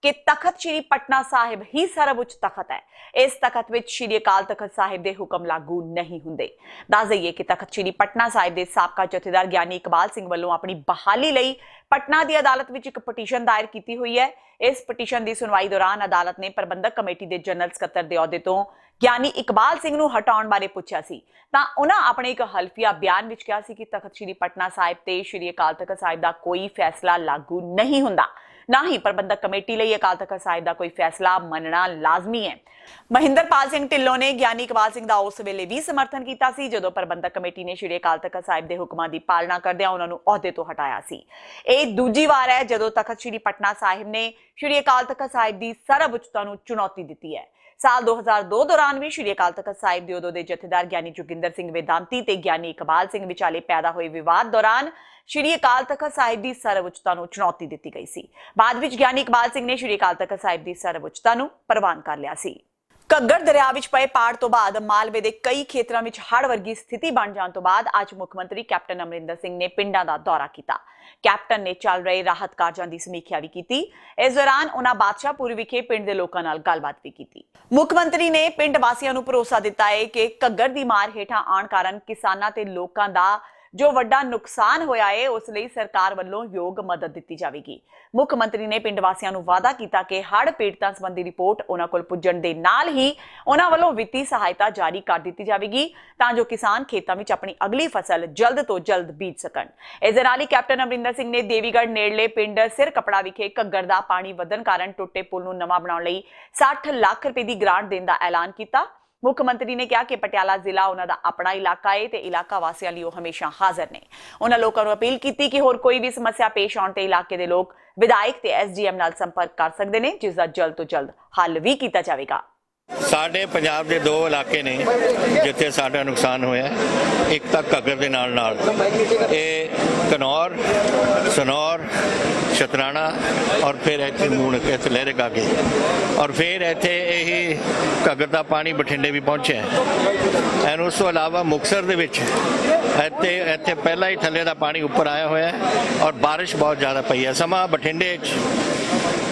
ਕਿ ਤਖਤ ਸ੍ਰੀ ਪਟਨਾ ਸਾਹਿਬ ਹੀ ਸਰਵਉੱਚ ਤਖਤ ਹੈ। ਇਸ ਤਖਤ ਵਿੱਚ ਸ੍ਰੀ ਅਕਾਲ ਤਖਤ ਸਾਹਿਬ ਦੇ ਹੁਕਮ ਲਾਗੂ ਨਹੀਂ ਹੁੰਦੇ। ਦੱਸ ਦਈਏ ਕਿ ਤਖਤ ਸ੍ਰੀ ਪਟਨਾ ਸਾਹਿਬ ਦੇ ਸਾਬਕਾ ਜਥੇਦਾਰ ਗਿਆਨੀ ਇਕਬਾਲ ਸਿੰਘ ਵੱਲੋਂ ਆਪਣੀ ਬਹਾਲੀ ਲਈ ਪਟਨਾ ਦੀ ਅਦਾਲਤ ਵਿੱਚ ਇੱਕ ਪਟੀਸ਼ਨ ਦਾਇਰ ਕੀਤੀ ਹੋਈ ਹੈ। ਇਸ ਪਟੀਸ਼ਨ ਦੀ ਸੁਣਵਾਈ ਦੌਰਾਨ ਅਦਾਲਤ ਨੇ ਪ੍ਰਬੰਧਕ ਕਮੇਟੀ ਦੇ ਜਨਰਲ ਸਕੱਤਰ ਦੇ ਅਹੁਦੇ ਤੋਂ ਗਿਆਨੀ ਇਕਬਾਲ ਸਿੰਘ ਨੂੰ ਹਟਾਉਣ ਬਾਰੇ ਪੁੱਛਿਆ ਸੀ ਤਾਂ ਉਹਨਾਂ ਆਪਣੇ ਇੱਕ ਹਲਫੀਆ ਬਿਆਨ ਵਿੱਚ ਕਿਹਾ ਸੀ ਕਿ ਤਖਤ ਸ੍ਰੀ ਪਟਨਾ ਸਾਹਿਬ ਤੇ ਸ੍ਰੀ ਅਕਾਲ ਤਖਤ ਸਾਹਿਬ ਦਾ ਕੋਈ ਫੈਸਲਾ ਲਾਗੂ ਨਹੀਂ ਹੁੰਦਾ, ਨਾ ਹੀ ਪ੍ਰਬੰਧਕ ਕਮੇਟੀ ਲਈ ਅਕਾਲ ਤਖਤ ਸਾਹਿਬ ਦਾ ਕੋਈ ਫੈਸਲਾ ਮੰਨਣਾ ਲਾਜ਼ਮੀ ਹੈ। ਮਹਿੰਦਰਪਾਲ ਸਿੰਘ ਢਿੱਲੋਂ ਨੇ ਗਿਆਨੀ ਇਕਬਾਲ ਸਿੰਘ ਦਾ ਉਸ ਵੇਲੇ ਵੀ ਸਮਰਥਨ ਕੀਤਾ ਸੀ ਜਦੋਂ ਪ੍ਰਬੰਧਕ ਕਮੇਟੀ ਨੇ ਸ੍ਰੀ ਅਕਾਲ ਤਖਤ ਸਾਹਿਬ ਦੇ ਹੁਕਮਾਂ ਦੀ ਪਾਲਣਾ ਕਰਦਿਆਂ ਉਹਨਾਂ ਨੂੰ ਅਹੁਦੇ ਤੋਂ ਹਟਾਇਆ ਸੀ। ਇਹ ਦੂਜੀ ਵਾਰ ਹੈ ਜਦੋਂ ਤਖਤ ਸ੍ਰੀ ਪਟਨਾ ਸਾਹਿਬ ਨੇ ਸ੍ਰੀ ਅਕਾਲ ਤਖਤ ਸਾਹਿਬ ਦੀ ਸਰਵਉੱਚਤਾ ਨੂੰ ਚੁਣੌਤੀ ਦਿੱਤੀ ਹੈ। ਸਾਲ 2002 ਦੌਰਾਨ ਵੀ ਸ੍ਰੀ ਅਕਾਲ ਤਖਤ ਸਾਹਿਬ ਦੇ ਉਦੋਂ ਦੇ ਜਥੇਦਾਰ ਗਿਆਨੀ ਜੋਗਿੰਦਰ ਸਿੰਘ ਵੇਦਾਂਤੀ ਤੇ ਗਿਆਨੀ ਇਕਬਾਲ ਸਿੰਘ ਵਿਚਾਲੇ ਪੈਦਾ ਹੋਏ ਵਿਵਾਦ ਦੌਰਾਨ ਸ੍ਰੀ ਅਕਾਲ ਤਖਤ ਸਾਹਿਬ ਦੀ ਸਰਵਉੱਚਤਾ ਨੂੰ ਚੁਣੌਤੀ ਦਿੱਤੀ ਗਈ ਸੀ। ਬਾਅਦ ਵਿੱਚ ਗਿਆਨੀ ਇਕਬਾਲ ਸਿੰਘ ਨੇ ਸ੍ਰੀ ਅਕਾਲ ਤਖਤ ਸਾਹਿਬ ਦੀ ਸਰਵਉੱਚਤਾ ਨੂੰ ਪ੍ਰਵਾਨ ਕਰ ਲਿਆ ਸੀ। ਘੱਗਰ ਦਰਿਆ ਵਿੱਚ ਪਏ ਪਾੜ ਤੋਂ ਬਾਅਦ ਮਾਲਵੇ ਦੇ ਕਈ ਖੇਤਰਾਂ ਵਿੱਚ ਹੜ੍ਹ ਵਰਗੀ ਸਥਿਤੀ ਬਣ ਜਾਣ ਤੋਂ ਬਾਅਦ ਅੱਜ ਮੁੱਖ ਮੰਤਰੀ ਕੈਪਟਨ ਅਮਰਿੰਦਰ ਸਿੰਘ ਨੇ ਪਿੰਡਾਂ ਦਾ ਦੌਰਾ ਕੀਤਾ। ਕੈਪਟਨ ਨੇ ਚੱਲ ਰਹੇ ਰਾਹਤ ਕਾਰਜਾਂ ਦੀ ਸਮੀਖਿਆ ਵੀ ਕੀਤੀ। ਇਸ ਦੌਰਾਨ ਉਹਨਾਂ ਬਾਦਸ਼ਾਹਪੁਰ ਵਿਖੇ ਪਿੰਡ ਦੇ ਲੋਕਾਂ ਨਾਲ ਗੱਲਬਾਤ ਵੀ ਕੀਤੀ। ਮੁੱਖ ਮੰਤਰੀ ਨੇ ਪਿੰਡ ਵਾਸੀਆਂ ਨੂੰ ਭਰੋਸਾ ਦਿੱਤਾ ਹੈ ਕਿ ਘੱਗਰ ਦੀ ਮਾਰ ਹੇਠਾਂ ਆਉਣ ਕਾਰਨ ਕਿਸਾਨਾਂ ਤੇ ਲੋਕਾਂ ਦਾ ਜੋ ਵੱਡਾ ਨੁਕਸਾਨ ਹੋਇਆ ਹੈ ਉਸ ਲਈ ਸਰਕਾਰ ਵੱਲੋਂ ਯੋਗ ਮਦਦ ਦਿੱਤੀ ਜਾਵੇਗੀ। ਮੁੱਖ ਮੰਤਰੀ ਨੇ ਪਿੰਡ ਵਾਸੀਆਂ ਨੂੰ ਵਾਅਦਾ ਕੀਤਾ ਕਿ ਹੜ੍ਹ ਪੀੜਤਾਂ ਸੰਬੰਧੀ ਰਿਪੋਰਟ ਉਹਨਾਂ ਕੋਲ ਪੁੱਜਣ ਦੇ ਨਾਲ ਹੀ ਉਹਨਾਂ ਵੱਲੋਂ ਵਿੱਤੀ ਸਹਾਇਤਾ ਜਾਰੀ ਕਰ ਦਿੱਤੀ ਜਾਵੇਗੀ ਤਾਂ ਜੋ ਕਿਸਾਨ ਖੇਤਾਂ ਵਿੱਚ ਆਪਣੀ ਅਗਲੀ ਫਸਲ ਜਲਦ ਤੋਂ ਜਲਦ ਬੀਜ ਸਕਣ। ਇਸ ਦੇ ਨਾਲ ਹੀ ਕੈਪਟਨ ਅਮਰਿੰਦਰ ਸਿੰਘ ਨੇ ਦੇਵੀਗੜ੍ਹ ਨੇੜਲੇ ਪਿੰਡ ਸਿਰ ਕਪੜਾ ਵਿਖੇ ਘੱਗਰ ਦਾ ਪਾਣੀ ਵਧਣ ਕਾਰਨ ਟੁੱਟੇ ਪੁਲ ਨੂੰ ਨਵਾਂ ਬਣਾਉਣ ਲਈ 60 ਲੱਖ ਰੁਪਏ ਦੀ ਗ੍ਰਾਂਟ ਦੇਣ ਦਾ ਐਲਾਨ ਕੀਤਾ। ਮੁੱਖ ਮੰਤਰੀ ਨੇ ਕਿਹਾ ਕਿ ਪਟਿਆਲਾ ਜ਼ਿਲ੍ਹਾ ਉਹਨਾਂ ਦਾ ਆਪਣਾ ਇਲਾਕਾ ਹੈ ਤੇ ਇਲਾਕਾ ਵਾਸੀਆਂ ਲਈ ਉਹ ਹਮੇਸ਼ਾ ਹਾਜ਼ਰ ਨੇ। ਉਹਨਾਂ ਲੋਕਾਂ ਨੂੰ ਅਪੀਲ ਕੀਤੀ ਕਿ ਹੋਰ ਕੋਈ ਵੀ ਸਮੱਸਿਆ ਪੇਸ਼ ਆਉਣ ਤੇ ਇਲਾਕੇ ਦੇ ਲੋਕ ਵਿਧਾਇਕ ਤੇ ਐਸਡੀਐਮ ਨਾਲ ਸੰਪਰਕ ਕਰ ਸਕਦੇ ਨੇ, ਜਿਸ ਦਾ ਜਲਦ ਤੋਂ ਜਲਦ ਹੱਲ ਵੀ ਕੀਤਾ ਜਾਵੇਗਾ। ਸਾਡੇ ਪੰਜਾਬ ਦੇ ਦੋ ਇਲਾਕੇ ਨੇ ਜਿੱਥੇ ਸਾਡਾ ਨੁਕਸਾਨ ਹੋਇਆ। ਇੱਕ ਤਾਂ ਘੱਗਰ ਦੇ ਨਾਲ ਨਾਲ ਇਹ ਘਨੌਰ, ਸਨੌਰ, ਸ਼ਤਰਾਣਾ ਔਰ ਫਿਰ ਇੱਥੇ ਮੂਣਕ ਇੱਥੇ ਲਹਿਰੇ ਕਾਗੇ ਔਰ ਫਿਰ ਇੱਥੇ ਇਹੀ ਘੱਗਰ ਦਾ ਪਾਣੀ ਬਠਿੰਡੇ ਵੀ ਪਹੁੰਚਿਆ। ਐਨ ਉਸ ਤੋਂ ਇਲਾਵਾ ਮੁਕਤਸਰ ਦੇ ਵਿੱਚ ਇੱਥੇ ਪਹਿਲਾਂ ਹੀ ਥੱਲੇ ਦਾ ਪਾਣੀ ਉੱਪਰ ਆਇਆ ਹੋਇਆ ਔਰ ਬਾਰਿਸ਼ ਬਹੁਤ ਜ਼ਿਆਦਾ ਪਈ ਹੈ। ਸਮਾਂ ਬਠਿੰਡੇ 'ਚ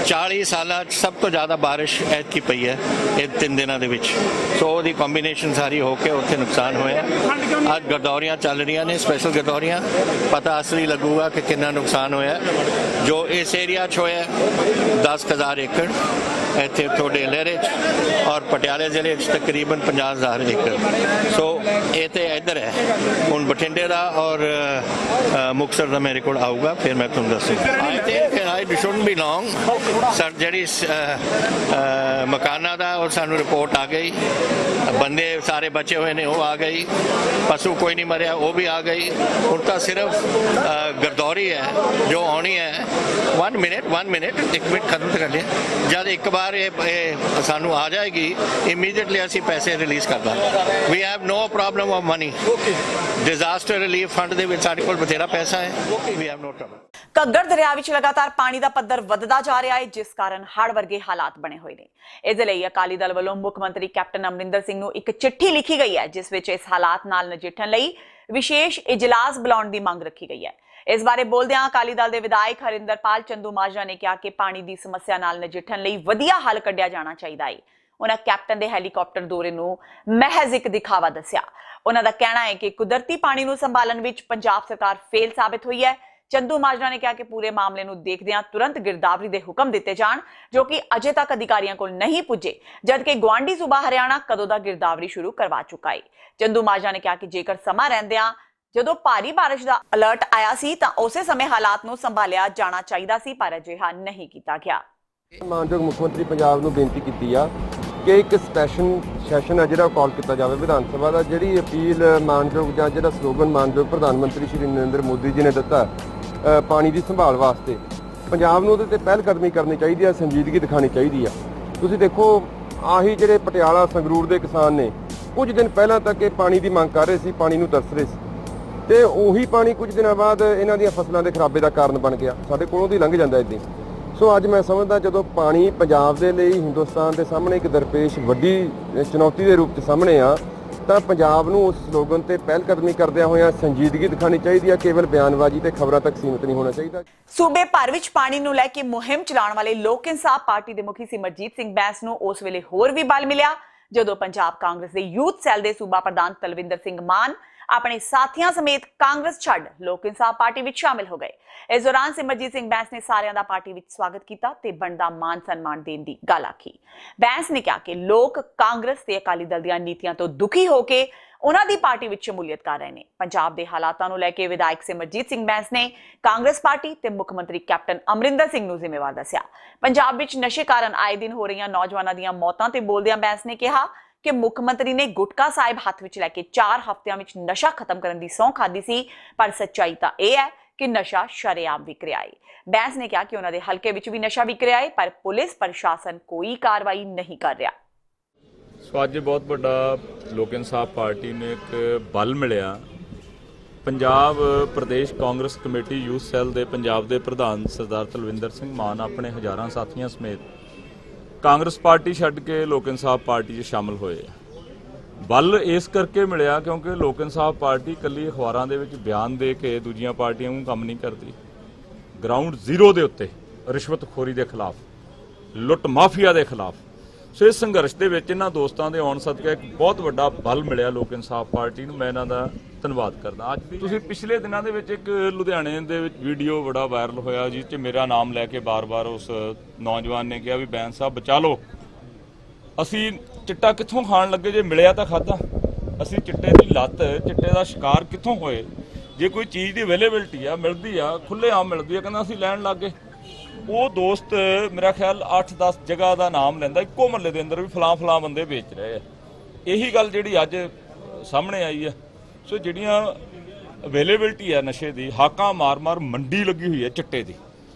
40 ਸਾਲਾਂ 'ਚ ਸਭ ਤੋਂ ਜ਼ਿਆਦਾ ਬਾਰਿਸ਼ ਐਤਕੀ ਪਈ ਹੈ ਇਹ 3 ਦਿਨਾਂ ਦੇ ਵਿੱਚ। ਸੋ ਉਹਦੀ ਕੰਬੀਨੇਸ਼ਨ ਸਾਰੀ ਹੋ ਕੇ ਉੱਥੇ ਨੁਕਸਾਨ ਹੋਇਆ। ਅੱਜ ਗਰਦੌਰੀਆਂ ਚੱਲ ਰਹੀਆਂ ਨੇ, ਸਪੈਸ਼ਲ ਗਰਦੌਰੀਆਂ, ਪਤਾ ਅਸਲੀ ਲੱਗੂਗਾ ਕਿ ਕਿੰਨਾ ਨੁਕਸਾਨ ਹੋਇਆ। ਜੋ ਇਸ ਏਰੀਆ 'ਚ ਹੋਇਆ 10,000 ਏਕੜ ਇੱਥੇ ਤੁਹਾਡੇ ਲਹਿਰੇ 'ਚ ਔਰ ਪਟਿਆਲੇ ਜ਼ਿਲ੍ਹੇ 'ਚ ਤਕਰੀਬਨ 50,000 ਏਕੜ। ਸੋ ਇਹ ਤੇ ਇੱਧਰ ਹੈ। ਹੁਣ ਬਠਿੰਡੇ ਦਾ ਔਰ ਮੁਕਤਸਰ ਦਾ ਮੇਰੇ ਕੋਲ ਆਊਗਾ, ਫਿਰ ਮੈਂ ਤੁਹਾਨੂੰ ਦੱਸੂਗਾ। I think I shouldn't B long sir. ਜਿਹੜੀ ਮਕਾਨਾਂ ਦਾ ਉਹ ਸਾਨੂੰ ਰਿਪੋਰਟ ਆ ਗਈ, ਬੰਦੇ ਸਾਰੇ ਬਚੇ ਹੋਏ ਨੇ ਉਹ ਆ ਗਈ, ਪਸ਼ੂ ਕੋਈ ਨਹੀਂ ਮਰਿਆ ਉਹ ਵੀ ਆ ਗਈ। ਹੁਣ ਤਾਂ ਸਿਰਫ ਗਰਦੌਰੀ ਹੈ ਜੋ ਆਉਣੀ ਹੈ। 1 ਮਿੰਟ 1 ਮਿੰਟ ਖਤਮ ਕਰ ਲਿਆ। ਜਦ ਇੱਕ ਵਾਰ ਇਹ ਸਾਨੂੰ ਆ ਜਾਏਗੀ ਇਮੀਡੀਏਟਲੀ ਅਸੀਂ ਪੈਸੇ ਰਿਲੀਜ਼ ਕਰ ਦਾਂਗੇ। We have no problem of money. Disaster relief fund ਦੇ ਵਿੱਚ ਸਾਡੇ ਕੋਲ ਬਥੇਰਾ ਪੈਸਾ ਹੈ। We have no problem. Ghaggar ਦਰਿਆ ਵਿੱਚ ਲਗਾਤਾਰ ਪਾਣੀ ਦਾ ਪੱਧਰ ਵੱਧਦਾ ਜਾ ਰਿਹਾ ਹੈ, ਜਿਸ ਕਾਰਨ ਹੜ੍ਹ ਵਰਗੇ ਹਾਲਾਤ ਬਣੇ ਹੋਏ ਨੇ। ਇਸ ਦੇ ਲਈ ਅਕਾਲੀ ਦਲ ਵੱਲੋਂ ਮੁੱਖ ਮੰਤਰੀ ਕੈਪਟਨ ਅਮਰਿੰਦਰ ਸਿੰਘ ਨੂੰ ਇੱਕ ਚਿੱਠੀ ਲਿਖੀ ਗਈ ਹੈ, ਜਿਸ ਵਿੱਚ ਇਸ ਹਾਲਾਤ ਨਾਲ ਨਜਿੱਠਣ ਲਈ ਵਿਸ਼ੇਸ਼ ਇਜਲਾਸ ਬੁਲਾਉਣ ਦੀ ਮੰਗ ਰੱਖੀ ਗਈ ਹੈ। ਇਸ ਬਾਰੇ ਬੋਲਦਿਆਂ ਅਕਾਲੀ ਦਲ ਦੇ ਵਿਧਾਇਕ ਹਰਿੰਦਰਪਾਲ ਚੰਦੂਮਾਜਰਾ ਨੇ ਕਿਹਾ ਕਿ ਪਾਣੀ ਦੀ ਸਮੱਸਿਆ ਨਾਲ ਨਜਿੱਠਣ ਲਈ ਵਧੀਆ ਹੱਲ ਕੱਢਿਆ ਜਾਣਾ ਚਾਹੀਦਾ ਹੈ। ਉਹਨਾਂ ਕੈਪਟਨ ਦੇ ਹੈਲੀਕਾਪਟਰ ਦੌਰੇ ਨੂੰ ਮਹਿਜ਼ ਇੱਕ ਦਿਖਾਵਾ ਦੱਸਿਆ। ਉਹਨਾਂ ਦਾ ਕਹਿਣਾ ਹੈ ਕਿ ਕੁਦਰਤੀ ਪਾਣੀ ਨੂੰ ਸੰਭਾਲਣ ਵਿੱਚ ਪੰਜਾਬ ਸਰਕਾਰ ਫੇਲ ਸਾਬਿਤ ਹੋਈ ਹੈ। ਚੰਦੂਮਾਜਰਾ ਨੇ ਕਿਹਾ ਕਿ ਪੂਰੇ ਮਾਮਲੇ ਨੂੰ ਦੇਖਦਿਆਂ ਤੁਰੰਤ ਗਿਰਦਾਵਰੀ ਦੇ ਹੁਕਮ ਦਿੱਤੇ ਜਾਣ, ਜੋ ਕਿ ਅਜੇ ਤੱਕ ਅਧਿਕਾਰੀਆਂ ਕੋਲ ਨਹੀਂ ਪੁੱਜੇ, ਜਦਕਿ ਗੁਆਂਢੀ ਸੂਬਾ ਹਰਿਆਣਾ ਕਦੋਂ ਦਾ ਗਿਰਦਾਵਰੀ ਸ਼ੁਰੂ ਕਰਵਾ ਚੁੱਕਾ ਹੈ। ਚੰਦੂਮਾਜਰਾ ਨੇ ਕਿਹਾ ਕਿ ਜੇਕਰ ਸਮਾਂ ਰਹਿੰਦਿਆਂ ਜਦੋਂ ਭਾਰੀ ਬਾਰਿਸ਼ ਦਾ ਅਲਰਟ ਆਇਆ ਸੀ ਤਾਂ ਉਸੇ ਸਮੇਂ ਹਾਲਾਤ ਨੂੰ ਸੰਭਾਲਿਆ ਜਾਣਾ ਚਾਹੀਦਾ ਸੀ, ਪਰ ਅਜਿਹਾ ਨਹੀਂ ਕੀਤਾ ਗਿਆ। ਮਾਨਯੋਗ ਮੁੱਖ ਮੰਤਰੀ ਪੰਜਾਬ ਨੂੰ ਬੇਨਤੀ ਕੀਤੀ ਆ ਕਿ ਇੱਕ ਸਪੈਸ਼ਲ ਸੈਸ਼ਨ ਆ ਜਿਹੜਾ ਕਾਲ ਕੀਤਾ ਜਾਵੇ ਵਿਧਾਨ ਸਭਾ ਦਾ। ਜਿਹੜੀ ਅਪੀਲ ਮਾਨਯੋਗ ਜਾਂ ਜਿਹੜਾ ਸਲੋਗਨ ਮਾਨਯੋਗ ਪ੍ਰਧਾਨ ਮੰਤਰੀ ਸ਼੍ਰੀ ਨਰਿੰਦਰ ਮੋਦੀ ਜੀ ਨੇ ਦਿੱਤਾ ਪਾਣੀ ਦੀ ਸੰਭਾਲ ਵਾਸਤੇ, ਪੰਜਾਬ ਨੂੰ ਉਹਦੇ ਤੇ ਪਹਿਲ ਕਦਮੀ ਕਰਨੀ ਚਾਹੀਦੀ ਆ, ਸੰਜੀਦਗੀ ਦਿਖਾਣੀ ਚਾਹੀਦੀ ਆ। ਤੁਸੀਂ ਦੇਖੋ ਆਹੀ ਜਿਹੜੇ ਪਟਿਆਲਾ ਸੰਗਰੂਰ ਦੇ ਕਿਸਾਨ ਨੇ ਕੁਝ ਦਿਨ ਪਹਿਲਾਂ ਤੱਕ ਇਹ ਪਾਣੀ ਦੀ ਮੰਗ ਕਰ ਰਹੇ ਸੀ, ਪਾਣੀ ਨੂੰ ਤਰਸ ਰਹੇ ਸੀ, ਤੇ ਉਹੀ ਪਾਣੀ ਕੁਝ ਦਿਨਾਂ ਬਾਅਦ ਇਹਨਾਂ ਦੀਆਂ ਫਸਲਾਂ ਦੇ ਖਰਾਬੇ ਦਾ ਕਾਰਨ ਬਣ ਗਿਆ। ਸਾਡੇ ਕੋਲੋਂ ਦੀ ਲੰਘ ਜਾਂਦਾ ਇੱਦਾਂ। ਸੋ ਅੱਜ ਮੈਂ ਸਮਝਦਾ ਜਦੋਂ ਪਾਣੀ ਪੰਜਾਬ ਦੇ ਲਈ ਹਿੰਦੁਸਤਾਨ ਦੇ ਸਾਹਮਣੇ ਇੱਕ ਦਰਪੇਸ਼ ਵੱਡੀ ਚੁਣੌਤੀ ਦੇ ਰੂਪ 'ਚ ਸਾਹਮਣੇ ਆ, ਤਾਂ ਪੰਜਾਬ ਨੂੰ ਉਸ ਸਲੋਗਨ ਤੇ ਪਹਿਲ ਕਦਮੀ ਕਰਦਿਆਂ ਹੋਇਆਂ ਸੰਜੀਦਗੀ ਦਿਖਾਣੀ ਚਾਹੀਦੀ ਆ। ਕੇਵਲ ਬਿਆਨਬਾਜ਼ੀ ਤੇ ਖਬਰਾਂ ਤੱਕ ਸੀਮਿਤ ਨਹੀਂ ਹੋਣਾ ਚਾਹੀਦਾ। ਸੂਬੇ ਭਰ ਵਿੱਚ ਪਾਣੀ ਨੂੰ ਲੈ ਕੇ ਮੁਹਿੰਮ ਚਲਾਉਣ ਵਾਲੇ ਲੋਕ ਇਨਸਾਫ ਪਾਰਟੀ ਦੇ ਮੁਖੀ ਸਿਮਰਜੀਤ ਸਿੰਘ ਬੈਂਸ ਨੂੰ ਉਸ ਵੇਲੇ ਹੋਰ ਵੀ ਬਲ ਮਿਲਿਆ ਜਦੋਂ ਪੰਜਾਬ ਕਾਂਗਰਸ ਦੇ ਯੂਥ ਸੈੱਲ ਦੇ ਸੂਬਾ ਪ੍ਰਧਾਨ ਤਲਵਿੰਦਰ ਸਿੰਘ ਮਾਨ ਆਪਣੇ ਸਾਥੀਆਂ ਸਮੇਤ ਕਾਂਗਰਸ ਛੱਡ ਲੋਕ ਇਨਸਾਫ ਪਾਰਟੀ ਵਿੱਚ ਸ਼ਾਮਿਲ ਹੋ ਗਏ। ਇਸ ਦੌਰਾਨ ਸਿਮਰਜੀਤ ਸਿੰਘ ਬੈਂਸ ਨੇ ਸਾਰਿਆਂ ਦਾ ਪਾਰਟੀ ਵਿੱਚ ਸਵਾਗਤ ਕੀਤਾ ਤੇ ਬਣਦਾ ਮਾਨ ਸਨਮਾਨ ਦੇਣ ਦੀ ਗੱਲ ਆਖੀ। ਬੈਂਸ ਨੇ ਕਿਹਾ ਕਿ ਲੋਕ ਕਾਂਗਰਸ ਤੇ ਅਕਾਲੀ ਦਲ ਦੀਆਂ ਨੀਤੀਆਂ ਤੋਂ ਦੁਖੀ ਹੋ ਕੇ ਉਹਨਾਂ ਦੀ ਪਾਰਟੀ ਵਿੱਚ ਸ਼ਮੂਲੀਅਤ ਕਰ ਰਹੇ ਨੇ। ਪੰਜਾਬ ਦੇ ਹਾਲਾਤਾਂ ਨੂੰ ਲੈ ਕੇ ਵਿਧਾਇਕ ਸਿਮਰਜੀਤ ਸਿੰਘ ਬੈਂਸ ਨੇ ਕਾਂਗਰਸ ਪਾਰਟੀ ਤੇ ਮੁੱਖ ਮੰਤਰੀ ਕੈਪਟਨ ਅਮਰਿੰਦਰ ਸਿੰਘ ਨੂੰ ਜ਼ਿੰਮੇਵਾਰ ਦੱਸਿਆ। ਪੰਜਾਬ ਵਿੱਚ ਨਸ਼ੇ ਕਾਰਨ ਆਏ ਦਿਨ ਹੋ ਰਹੀਆਂ ਨੌਜਵਾਨਾਂ ਦੀਆਂ ਮੌਤਾਂ ਤੇ ਬੋਲਦਿਆਂ ਬੈਂਸ ਨੇ ਕਿਹਾ ਕਿ ਮੁੱਖ ਮੰਤਰੀ ਨੇ ਗੁਟਕਾ ਸਾਹਿਬ ਹੱਥ ਵਿੱਚ ਲੈ ਕੇ 4 ਹਫ਼ਤਿਆਂ ਵਿੱਚ ਨਸ਼ਾ ਖਤਮ ਕਰਨ ਦੀ ਸਹੁੰ ਖਾਧੀ ਸੀ, ਪਰ ਸੱਚਾਈ ਤਾਂ ਇਹ ਹੈ ਕਿ ਨਸ਼ਾ ਸ਼ਰੇਆਮ ਵਿਕ ਰਿਹਾ ਹੈ। ਬੈਂਸ ਨੇ ਕਿਹਾ ਕਿ ਉਹਨਾਂ ਦੇ ਹਲਕੇ ਵਿੱਚ ਵੀ ਨਸ਼ਾ ਵਿਕ ਰਿਹਾ ਹੈ, ਪਰ ਪੁਲਿਸ ਪ੍ਰਸ਼ਾਸਨ ਕੋਈ ਕਾਰਵਾਈ ਨਹੀਂ ਕਰ ਰਿਹਾ। ਸੋ ਅੱਜ ਬਹੁਤ ਵੱਡਾ ਲੋਕ ਇਨਸਾਫ ਪਾਰਟੀ ਨੂੰ ਇੱਕ ਬਲ ਮਿਲਿਆ। Punjab Pradesh Congress committee youth cell ਦੇ ਪੰਜਾਬ ਦੇ ਪ੍ਰਧਾਨ ਸਰਦਾਰ ਤਲਵਿੰਦਰ ਸਿੰਘ ਮਾਨ ਆਪਣੇ ਹਜ਼ਾਰਾਂ ਸਾਥੀਆਂ ਸਮੇਤ ਕਾਂਗਰਸ ਪਾਰਟੀ ਛੱਡ ਕੇ ਲੋਕ ਇਨਸਾਫ ਪਾਰਟੀ 'ਚ ਸ਼ਾਮਲ ਹੋਏ। ਬਲ ਇਸ ਕਰਕੇ ਮਿਲਿਆ ਕਿਉਂਕਿ ਲੋਕ ਇਨਸਾਫ ਪਾਰਟੀ ਇਕੱਲੀ ਅਖਬਾਰਾਂ ਦੇ ਵਿੱਚ ਬਿਆਨ ਦੇ ਕੇ ਦੂਜੀਆਂ ਪਾਰਟੀਆਂ ਨੂੰ ਕੰਮ ਨਹੀਂ ਕਰਦੀ। ਗਰਾਊਂਡ ਜ਼ੀਰੋ ਦੇ ਉੱਤੇ ਰਿਸ਼ਵਤਖੋਰੀ ਦੇ ਖਿਲਾਫ, ਲੁੱਟ ਮਾਫੀਆ ਦੇ ਖਿਲਾਫ, ਸੋ ਇਸ ਸੰਘਰਸ਼ ਦੇ ਵਿੱਚ ਇਹਨਾਂ ਦੋਸਤਾਂ ਦੇ ਆਉਣ ਸਦਕਾ ਇੱਕ ਬਹੁਤ ਵੱਡਾ ਬਲ ਮਿਲਿਆ ਲੋਕ ਇਨਸਾਫ ਪਾਰਟੀ ਨੂੰ। ਮੈਂ ਇਹਨਾਂ ਦਾ ਧੰਨਵਾਦ ਕਰਦਾ। ਅੱਜ ਤੁਸੀਂ ਪਿਛਲੇ ਦਿਨਾਂ ਦੇ ਵਿੱਚ ਇੱਕ ਲੁਧਿਆਣੇ ਦੇ ਵਿੱਚ ਵੀਡੀਓ ਬੜਾ ਵਾਇਰਲ ਹੋਇਆ ਜਿਸ 'ਚ ਮੇਰਾ ਨਾਮ ਲੈ ਕੇ ਬਾਰ-ਬਾਰ ਉਸ ਨੌਜਵਾਨ ਨੇ ਕਿਹਾ ਵੀ ਬੈਂਸ ਸਾਹਿਬ ਬਚਾ ਲਓ, ਅਸੀਂ ਚਿੱਟਾ ਕਿੱਥੋਂ ਖਾਣ ਲੱਗੇ ਜੇ ਮਿਲਿਆ ਤਾਂ ਖਾਧਾ, ਅਸੀਂ ਚਿੱਟੇ ਦੀ ਲੱਤ, ਚਿੱਟੇ ਦਾ ਸ਼ਿਕਾਰ ਕਿੱਥੋਂ ਹੋਏ। ਜੇ ਕੋਈ ਚੀਜ਼ ਦੀ ਅਵੇਲੇਬਿਲਟੀ ਆ, ਮਿਲਦੀ ਆ, ਖੁੱਲ੍ਹੇਆਮ ਮਿਲਦੀ ਆ, ਕਹਿੰਦਾ ਅਸੀਂ ਲੈਣ ਲੱਗ ਗਏ। ਉਹ ਦੋਸਤ ਮੇਰਾ ਖਿਆਲ 8-10 ਜਗ੍ਹਾ ਦਾ ਨਾਮ ਲੈਂਦਾ ਇੱਕੋ ਮਹੱਲੇ ਦੇ ਅੰਦਰ ਵੀ ਫਲਾਂ ਬੰਦੇ ਵੇਚ ਰਹੇ ਆ। ਇਹੀ ਗੱਲ ਜਿਹੜੀ ਅੱਜ ਸਾਹਮਣੇ ਆਈ ਆ। ਸੋ ਜਿਹੜੀਆਂ ਅਵੇਲੇਬਿਲਟੀ ਆ ਨਸ਼ੇ ਦੀ, ਹਾਕਾਂ ਮਾਰ-ਮਾਰ ਮੰਡੀ ਲੱਗੀ ਹੋਈ ਹੈ ਚਿੱਟੇ ਦੀ,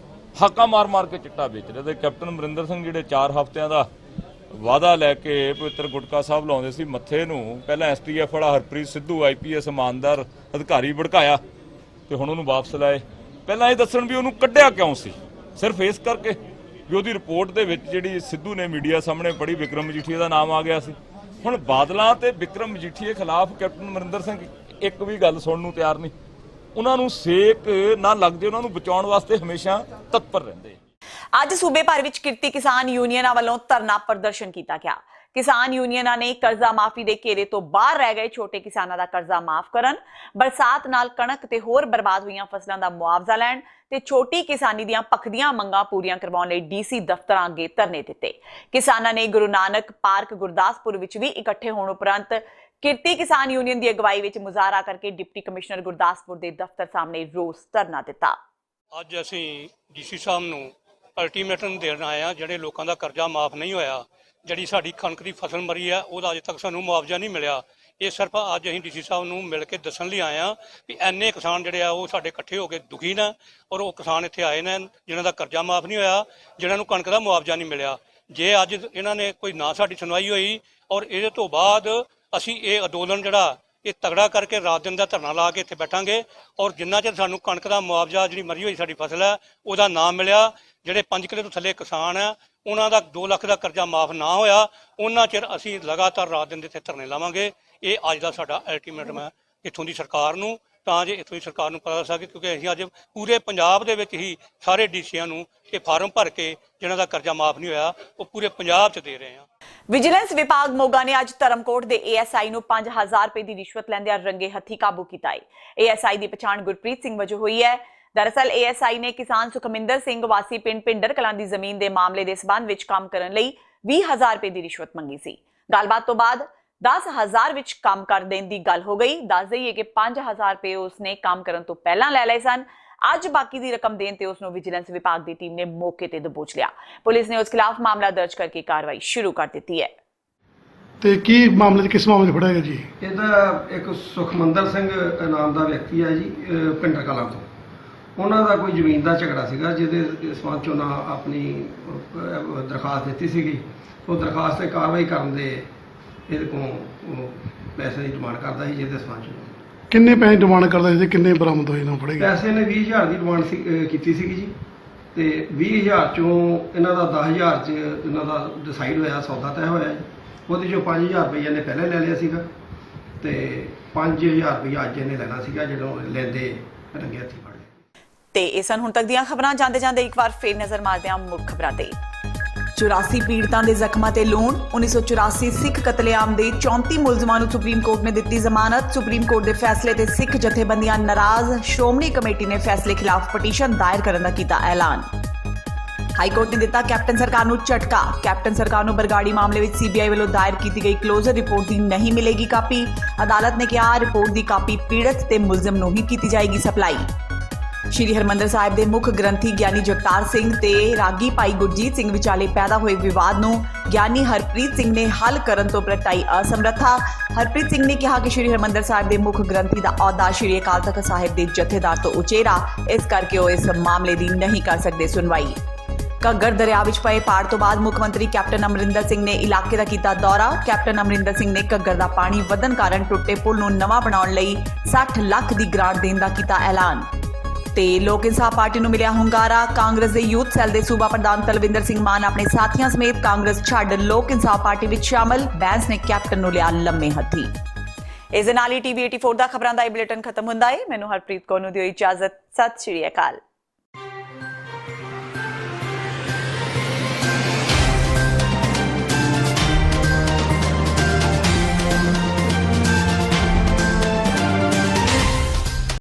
ਹਾਕਾਂ ਮਾਰ-ਮਾਰ ਕੇ ਚਿੱਟਾ ਵੇਚ ਰਹੇ। ਤੇ ਕੈਪਟਨ ਅਮਰਿੰਦਰ ਸਿੰਘ ਜਿਹੜੇ 4 ਹਫ਼ਤਿਆਂ ਦਾ ਵਾਅਦਾ ਲੈ ਕੇ ਪਵਿੱਤਰ ਗੁਟਕਾ ਸਾਹਿਬ ਲਾਉਂਦੇ ਸੀ ਮੱਥੇ ਨੂੰ, ਪਹਿਲਾਂ STF ਵਾਲਾ ਹਰਪ੍ਰੀਤ ਸਿੱਧੂ IPS ਇਮਾਨਦਾਰ ਅਧਿਕਾਰੀ ਭੜਕਾਇਆ ਤੇ ਹੁਣ ਉਹਨੂੰ ਵਾਪਸ ਲਾਏ। ਪਹਿਲਾਂ ਇਹ ਦੱਸਣ ਵੀ ਉਹਨੂੰ ਕੱਢਿਆ ਕਿਉਂ ਸੀ, ਸਿਰਫ ਇਸ ਕਰਕੇ ਵੀ ਉਹਦੀ ਰਿਪੋਰਟ ਦੇ ਵਿੱਚ ਜਿਹੜੀ ਸਿੱਧੂ ਨੇ ਮੀਡੀਆ ਸਾਹਮਣੇ ਪੜ੍ਹੀ ਵਿਕਰਮ ਮਜੀਠੀਆ ਦਾ ਨਾਮ ਆ ਗਿਆ ਸੀ। ਹੁਣ ਬਾਦਲਾਂ ਤੇ ਵਿਕਰਮ ਮਜੀਠੀਏ ਖਿਲਾਫ ਕੈਪਟਨ ਅਮਰਿੰਦਰ ਸਿੰਘ ਇੱਕ ਵੀ ਗੱਲ ਸੁਣਨ ਨੂੰ ਤਿਆਰ ਨਹੀਂ। ਉਹਨਾਂ ਨੂੰ ਸੇਕ ਨਾ ਲੱਗ ਜੇ, ਉਹਨਾਂ ਨੂੰ ਬਚਾਉਣ ਵਾਸਤੇ ਹਮੇਸ਼ਾ ਤਤਪਰ ਰਹਿੰਦੇ। ਅੱਜ ਸੂਬੇ ਭਰ ਵਿੱਚ ਕਿਰਤੀ ਕਿਸਾਨ ਯੂਨੀਅਨਾਂ ਵੱਲੋਂ ਧਰਨਾ ਪ੍ਰਦਰਸ਼ਨ ਕੀਤਾ ਗਿਆ। ਕਿਸਾਨ ਯੂਨੀਅਨਾਂ ਨੇ ਕਰਜ਼ਾ ਮਾਫੀ ਦੇ ਘੇਰੇ ਤੋਂ ਬਾਹਰ ਰਹਿ ਗਏ ਛੋਟੇ ਕਿਸਾਨਾਂ ਦਾ ਕਰਜ਼ਾ ਮਾਫ ਕਰਨ, ਬਰਸਾਤ ਨਾਲ ਕਣਕ ਤੇ ਹੋਰ ਬਰਬਾਦ ਹੋਈਆਂ ਫਸਲਾਂ ਦਾ ਮੁਆਵਜ਼ਾ ਲੈਣ ਤੇ ਛੋਟੀ ਕਿਸਾਨੀ ਦੀਆਂ ਪੱਕਦੀਆਂ ਮੰਗਾਂ ਪੂਰੀਆਂ ਕਰਵਾਉਣ ਲਈ DC ਦਫ਼ਤਰਾਂ ਅੱਗੇ ਧਰਨੇ ਦਿੱਤੇ। ਕਿਸਾਨਾਂ ਨੇ ਗੁਰੂ ਨਾਨਕ ਪਾਰਕ ਗੁਰਦਾਸਪੁਰ ਵਿੱਚ ਵੀ ਇਕੱਠੇ ਹੋਣ ਉਪਰੰਤ ਕਿਰਤੀ ਕਿਸਾਨ ਯੂਨੀਅਨ ਦੀ ਅਗਵਾਈ ਵਿੱਚ ਮੁਜ਼ਾਹਰਾ ਕਰਕੇ ਡਿਪਟੀ ਕਮਿਸ਼ਨਰ ਗੁਰਦਾਸਪੁਰ ਦੇ ਦਫ਼ਤਰ ਸਾਹਮਣੇ ਰੋਸ ਧਰਨਾ ਦਿੱਤਾ। ਅੱਜ ਅਸੀਂ DC ਸਾਹਿਬ ਨੂੰ ਅਲਟੀਮੇਟਮ ਦੇਣ ਆਏ ਆ। ਜਿਹੜੇ ਲੋਕਾਂ ਦਾ ਕਰਜ਼ਾ ਮਾਫ ਨਹੀਂ ਹੋਇਆ, ਜਿਹੜੀ ਸਾਡੀ ਕਣਕ ਦੀ ਫਸਲ ਮਰੀ ਆ, ਉਹਦਾ ਅਜੇ ਤੱਕ ਸਾਨੂੰ ਮੁਆਵਜ਼ਾ ਨਹੀਂ ਮਿਲਿਆ। ਇਹ ਸਿਰਫ ਅੱਜ ਅਸੀਂ DC ਸਾਹਿਬ ਨੂੰ ਮਿਲ ਕੇ ਦੱਸਣ ਲਈ ਆਏ ਆ ਵੀ ਐਨੇ ਕਿਸਾਨ ਜਿਹੜੇ ਆ ਉਹ ਸਾਡੇ ਇਕੱਠੇ ਹੋ ਕੇ ਦੁਖੀ ਨੇ, ਔਰ ਉਹ ਕਿਸਾਨ ਇੱਥੇ ਆਏ ਨੇ ਜਿਨ੍ਹਾਂ ਦਾ ਕਰਜ਼ਾ ਮਾਫ ਨਹੀਂ ਹੋਇਆ, ਜਿਨ੍ਹਾਂ ਨੂੰ ਕਣਕ ਦਾ ਮੁਆਵਜ਼ਾ ਨਹੀਂ ਮਿਲਿਆ। ਜੇ ਅੱਜ ਇਹਨਾਂ ਨੇ ਕੋਈ ਨਾ ਸਾਡੀ ਸੁਣਵਾਈ ਹੋਈ ਔਰ ਇਹਦੇ ਤੋਂ ਬਾਅਦ ਅਸੀਂ ਇਹ ਅੰਦੋਲਨ ਜਿਹੜਾ ਇਹ ਤਗੜਾ ਕਰਕੇ ਰਾਤ ਦਿਨ ਦਾ ਧਰਨਾ ਲਾ ਕੇ ਇੱਥੇ ਬੈਠਾਂਗੇ। ਔਰ ਜਿੰਨਾ ਚਿਰ ਸਾਨੂੰ ਕਣਕ ਦਾ ਮੁਆਵਜ਼ਾ ਜਿਹੜੀ ਮਰੀ ਹੋਈ ਸਾਡੀ ਫਸਲ ਹੈ ਉਹਦਾ ਨਾ ਮਿਲਿਆ, ਜਿਹੜੇ 5 ਕਿੱਲੇ ਤੋਂ ਥੱਲੇ ਕਿਸਾਨ ਆ ਉਹਨਾਂ ਦਾ 2 ਲੱਖ ਦਾ ਕਰਜ਼ਾ ਮਾਫ ਨਾ ਹੋਇਆ, ਉਹਨਾਂ ਚਿਰ ਅਸੀਂ ਲਗਾਤਾਰ ਰਾਤ ਦਿਨ ਦੇ ਇੱਥੇ ਧਰਨੇ ਲਾਵਾਂਗੇ। ਇਹ ਅੱਜ ਦਾ ਸਾਡਾ ਅਲਟੀਮੇਟਮ ਹੈ ਇੱਥੋਂ ਦੀ ਸਰਕਾਰ ਨੂੰ, ਤਾਂ ਜੇ ਇੱਥੋਂ ਦੀ ਸਰਕਾਰ ਨੂੰ ਪਤਾ ਲੱਗ ਸਕੇ, ਕਿਉਂਕਿ ਅਸੀਂ ਅੱਜ ਪੂਰੇ ਪੰਜਾਬ ਦੇ ਵਿੱਚ ਹੀ ਸਾਰੇ DCਆਂ ਨੂੰ ਇਹ ਫਾਰਮ ਭਰ ਕੇ ਜਿਹਨਾਂ ਦਾ ਕਰਜ਼ਾ ਮਾਫ ਨਹੀਂ ਹੋਇਆ ਉਹ ਪੂਰੇ ਪੰਜਾਬ 'ਚ ਦੇ ਰਹੇ ਹਾਂ। ਵਿਜੀਲੈਂਸ ਵਿਭਾਗ ਮੋਗਾ ਨੇ ਅੱਜ ਧਰਮਕੋਟ ਦੇ ASI ਨੂੰ 5000 ਰੁਪਏ ਦੀ ਰਿਸ਼ਵਤ ਲੈਂਦਿਆਂ ਰੰਗੇ ਹੱਥੀ ਕਾਬੂ ਕੀਤਾ ਹੈ। ASI ਦੀ ਪਛਾਣ ਗੁਰਪ੍ਰੀਤ ਸਿੰਘ ਵਜੋਂ ਹੋਈ ਹੈ। ਦਰਅਸਲ ASI ਨੇ ਕਿਸਾਨ ਸੁਖਮਿੰਦਰ ਸਿੰਘ ਵਾਸੀ ਪਿੰਡ ਭਿੰਡਰ ਕਲਾਂ ਦੀ ਜ਼ਮੀਨ ਦੇ ਮਾਮਲੇ ਦੇ ਸਬੰਧ ਵਿੱਚ ਕੰਮ ਕਰਨ ਲਈ 20000 ਰੁਪਏ ਦੀ ਰਿਸ਼ਵਤ ਮੰਗੀ ਸੀ। ਗੱਲਬਾਤ ਤੋਂ ਬਾਅਦ 10000 ਵਿੱਚ ਕੰਮ ਕਰ ਦੇਣ ਦੀ ਗੱਲ ਹੋ ਗਈ। ਦੱਸ ਦਈਏ ਕਿ 5000 ਰੁਪਏ ਉਸਨੇ ਕੰਮ ਕਰਨ ਤੋਂ ਪਹਿਲਾਂ ਲੈ ਲਏ ਸਨ। ਅੱਜ ਬਾਕੀ ਦੀ ਰਕਮ ਦੇਣ ਤੇ ਉਸ ਨੂੰ ਵਿਜੀਲੈਂਸ ਵਿਭਾਗ ਦੀ ਟੀਮ ਨੇ ਮੌਕੇ ਤੇ ਦਬੋਚ ਲਿਆ। ਪੁਲਿਸ ਨੇ ਉਸ ਖਿਲਾਫ ਮਾਮਲਾ ਦਰਜ ਕਰਕੇ ਕਾਰਵਾਈ ਸ਼ੁਰੂ ਕਰ ਦਿੱਤੀ ਹੈ। ਤੇ ਕੀ ਮਾਮਲੇ ਕਿਸ ਮਾਮਲੇ ਫੜਿਆ ਗਿਆ ਜੀ? ਇਹਦਾ ਇੱਕ ਸੁਖਮੰਦਰ ਸਿੰਘ ਨਾਮ ਦਾ ਵਿਅਕਤੀ ਹੈ ਜੀ, ਭਿੰਡਰ ਕਲਾਂ ਤੋਂ। ਉਹਨਾਂ ਦਾ ਕੋਈ ਜ਼ਮੀਨ ਦਾ ਝਗੜਾ ਸੀਗਾ ਜਿਹਦੇ ਸਬੰਧ 'ਚ ਉਹਨਾਂ ਆਪਣੀ ਦਰਖਾਸਤ ਦਿੱਤੀ ਸੀਗੀ। ਉਹ ਦਰਖਾਸਤ 'ਤੇ ਕਾਰਵਾਈ ਕਰਨ ਦੇ ਇਹਦੇ ਕੋਲ ਪੈਸੇ ਦੀ ਡਿਮਾਂਡ ਕਰਦਾ ਸੀ, ਜਿਹਦੇ ਸਬੰਧ 'ਚ ਕਿੰਨੇ ਪੈਸੇ ਡਿਮਾਂਡ ਕਰਦਾ ਸੀ ਤੇ ਕਿੰਨੇ ਬਰਾਮਦ ਹੋਏ ਨਾ ਫੜੇ ਗਏ? ਪੈਸੇ ਨੇ 20000 ਦੀ ਡਿਮਾਂਡ ਕੀਤੀ ਸੀਗੀ ਜੀ, ਤੇ 20000 ਚੋਂ ਇਹਨਾਂ ਦਾ 10000 'ਚ ਇਹਨਾਂ ਦਾ ਡਿਸਾਈਡ ਹੋਇਆ, ਸੌਦਾ ਤੈਅ ਹੋਇਆ ਜੀ। ਉਹਦੇ 'ਚੋਂ 5000 ਰੁਪਈਆ ਨੇ ਪਹਿਲਾਂ ਲੈ ਲਿਆ ਸੀਗਾ ਤੇ 5000 ਰੁਪਈਆ ਅੱਜ ਇਹਨੇ ਲੈਣਾ ਸੀਗਾ ਜਦੋਂ ਲੈਂਦੇ ਰੰਗੇ ਹੱਥੀਂ ਫੜ ਲਿਆ। ਤੇ ਇਹ ਸਨ ਹੁਣ ਤੱਕ ਦੀਆਂ ਖਬਰਾਂ। ਜਾਂਦੇ ਜਾਂਦੇ ਇੱਕ ਵਾਰ ਫੇਰ ਨਜ਼ਰ ਮਾਰਦੇ ਹਾਂ ਮੁੱਖ ਖਬਰਾਂ ਤੇ। 84 ਪੀੜਤਾਂ ਦੇ ਜ਼ਖਮਾਂ ਤੇ ਲੋਨ 1984 ਸਿੱਖ ਕਤਲੇਆਮ ਦੇ 34 ਮੁਲਜ਼ਮਾਂ ਨੂੰ ਸੁਪਰੀਮ ਕੋਰਟ ਨੇ ਦਿੱਤੀ ਜ਼ਮਾਨਤ। ਸੁਪਰੀਮ ਕੋਰਟ ਦੇ ਫੈਸਲੇ ਤੇ ਸਿੱਖ ਜਥੇਬੰਦੀਆਂ ਨਾਰਾਜ਼। ਸ਼੍ਰੋਮਣੀ ਕਮੇਟੀ ਨੇ ਫੈਸਲੇ ਖਿਲਾਫ ਪਟੀਸ਼ਨ ਦਾਇਰ ਕਰਨ ਦਾ ਕੀਤਾ ਐਲਾਨ। ਹਾਈ ਕੋਰਟ ਨੇ ਦਿੱਤਾ ਕੈਪਟਨ ਸਰਕਾਰ ਨੂੰ ਝਟਕਾ। ਕੈਪਟਨ ਸਰਕਾਰ ਨੂੰ ਬਰਗਾੜੀ ਮਾਮਲੇ ਵਿੱਚ ਸੀਬੀਆਈ ਵੱਲੋਂ ਦਾਇਰ ਕੀਤੀ ਗਈ ਕਲੋਜ਼ਰ ਰਿਪੋਰਟ ਦੀ ਨਹੀਂ ਮਿਲੇਗੀ ਕਾਪੀ। ਅਦਾਲਤ ਨੇ ਕਿਹਾ ਰਿਪੋਰਟ ਦੀ ਕਾਪੀ ਪੀੜਤ ਤੇ ਮੁਲਜ਼ਮ ਨੂੰ ਹੀ ਕੀਤੀ ਜਾਏਗੀ ਸਪਲਾਈ। ਸ਼੍ਰੀ ਹਰਿਮੰਦਰ ਸਾਹਿਬ ਦੇ ਮੁੱਖ ਗ੍ਰੰਥੀ ਗਿਆਨੀ ਜਗਤਾਰ ਸਿੰਘ ਤੇ ਰਾਗੀ ਭਾਈ ਗੁਰਜੀਤ ਸਿੰਘ ਵਿਚਾਲੇ ਪੈਦਾ ਹੋਏ ਵਿਵਾਦ ਨੂੰ ਗਿਆਨੀ ਹਰਪ੍ਰੀਤ ਸਿੰਘ ਨੇ ਹੱਲ ਕਰਨ ਤੋਂ ਪ੍ਰਗਟਾਈ ਅਸਮਰੱਥਾ। ਹਰਪ੍ਰੀਤ ਸਿੰਘ ਨੇ ਕਿਹਾ ਕਿ ਸ਼੍ਰੀ ਹਰਿਮੰਦਰ ਸਾਹਿਬ ਦੇ ਮੁੱਖ ਗ੍ਰੰਥੀ ਦਾ ਅਹੁਦਾ ਸ਼੍ਰੀ ਅਕਾਲ ਤਖ਼ਤ ਸਾਹਿਬ ਦੇ ਜਥੇਦਾਰ ਤੋਂ ਉਚੇਰਾ, ਇਸ ਕਰਕੇ ਉਹ ਇਸ ਮਾਮਲੇ ਦੀ ਨਹੀਂ ਕਰ ਸਕਦੇ ਸੁਣਵਾਈ। ਘੱਗਰ ਦਰਿਆ ਵਿੱਚ ਪਏ ਪਾੜ ਤੋਂ ਬਾਅਦ ਮੁੱਖ ਮੰਤਰੀ ਕੈਪਟਨ ਅਮਰਿੰਦਰ ਸਿੰਘ ਨੇ ਇਲਾਕੇ ਦਾ ਕੀਤਾ ਦੌਰਾ। ਕੈਪਟਨ ਅਮਰਿੰਦਰ ਸਿੰਘ ਨੇ ਘੱਗਰ ਦਾ ਪਾਣੀ ਵਧਣ ਕਾਰਨ ਟੁੱਟੇ ਪੁਲ ਨੂੰ ਨਵਾਂ ਬਣਾਉਣ ਲਈ 60 ਲੱਖ ਦੀ ਗ੍ਰਾਂਟ ਦੇਣ ਦਾ ਕੀਤਾ ਐਲਾਨ। ਤੇ ਲੋਕ ਇਨਸਾਫ ਪਾਰਟੀ ਨੂੰ ਮਿਲਿਆ ਹੁੰਗਾਰਾ। ਕਾਂਗਰਸ ਦੇ ਯੂਥ ਸੈੱਲ ਦੇ ਸੂਬਾ ਪ੍ਰਧਾਨ ਤਲਵਿੰਦਰ ਸਿੰਘ ਮਾਨ ਆਪਣੇ ਸਾਥੀਆਂ ਸਮੇਤ ਕਾਂਗਰਸ ਛੱਡ ਲੋਕ ਇਨਸਾਫ ਪਾਰਟੀ ਵਿੱਚ ਸ਼ਾਮਲ। ਬੈਂਸ ਨੇ ਕੈਪਟਨ ਨੂੰ ਲਿਆ ਲੰਮੇ ਹੱਥੀ। ਇਸ ਦੇ ਨਾਲ ਹੀ TV 84 ਦਾ ਖਬਰਾਂ ਦਾ ਇਹ ਬੁਲੇਟਿਨ ਖਤਮ ਹੁੰਦਾ ਹੈ। ਮੈਨੂੰ ਹਰਪ੍ਰੀਤ ਕੌਰ ਨੂੰ ਦਿਓ ਇਜਾਜ਼ਤ। ਸਤਿ ਸ਼੍ਰੀ ਅਕਾਲ।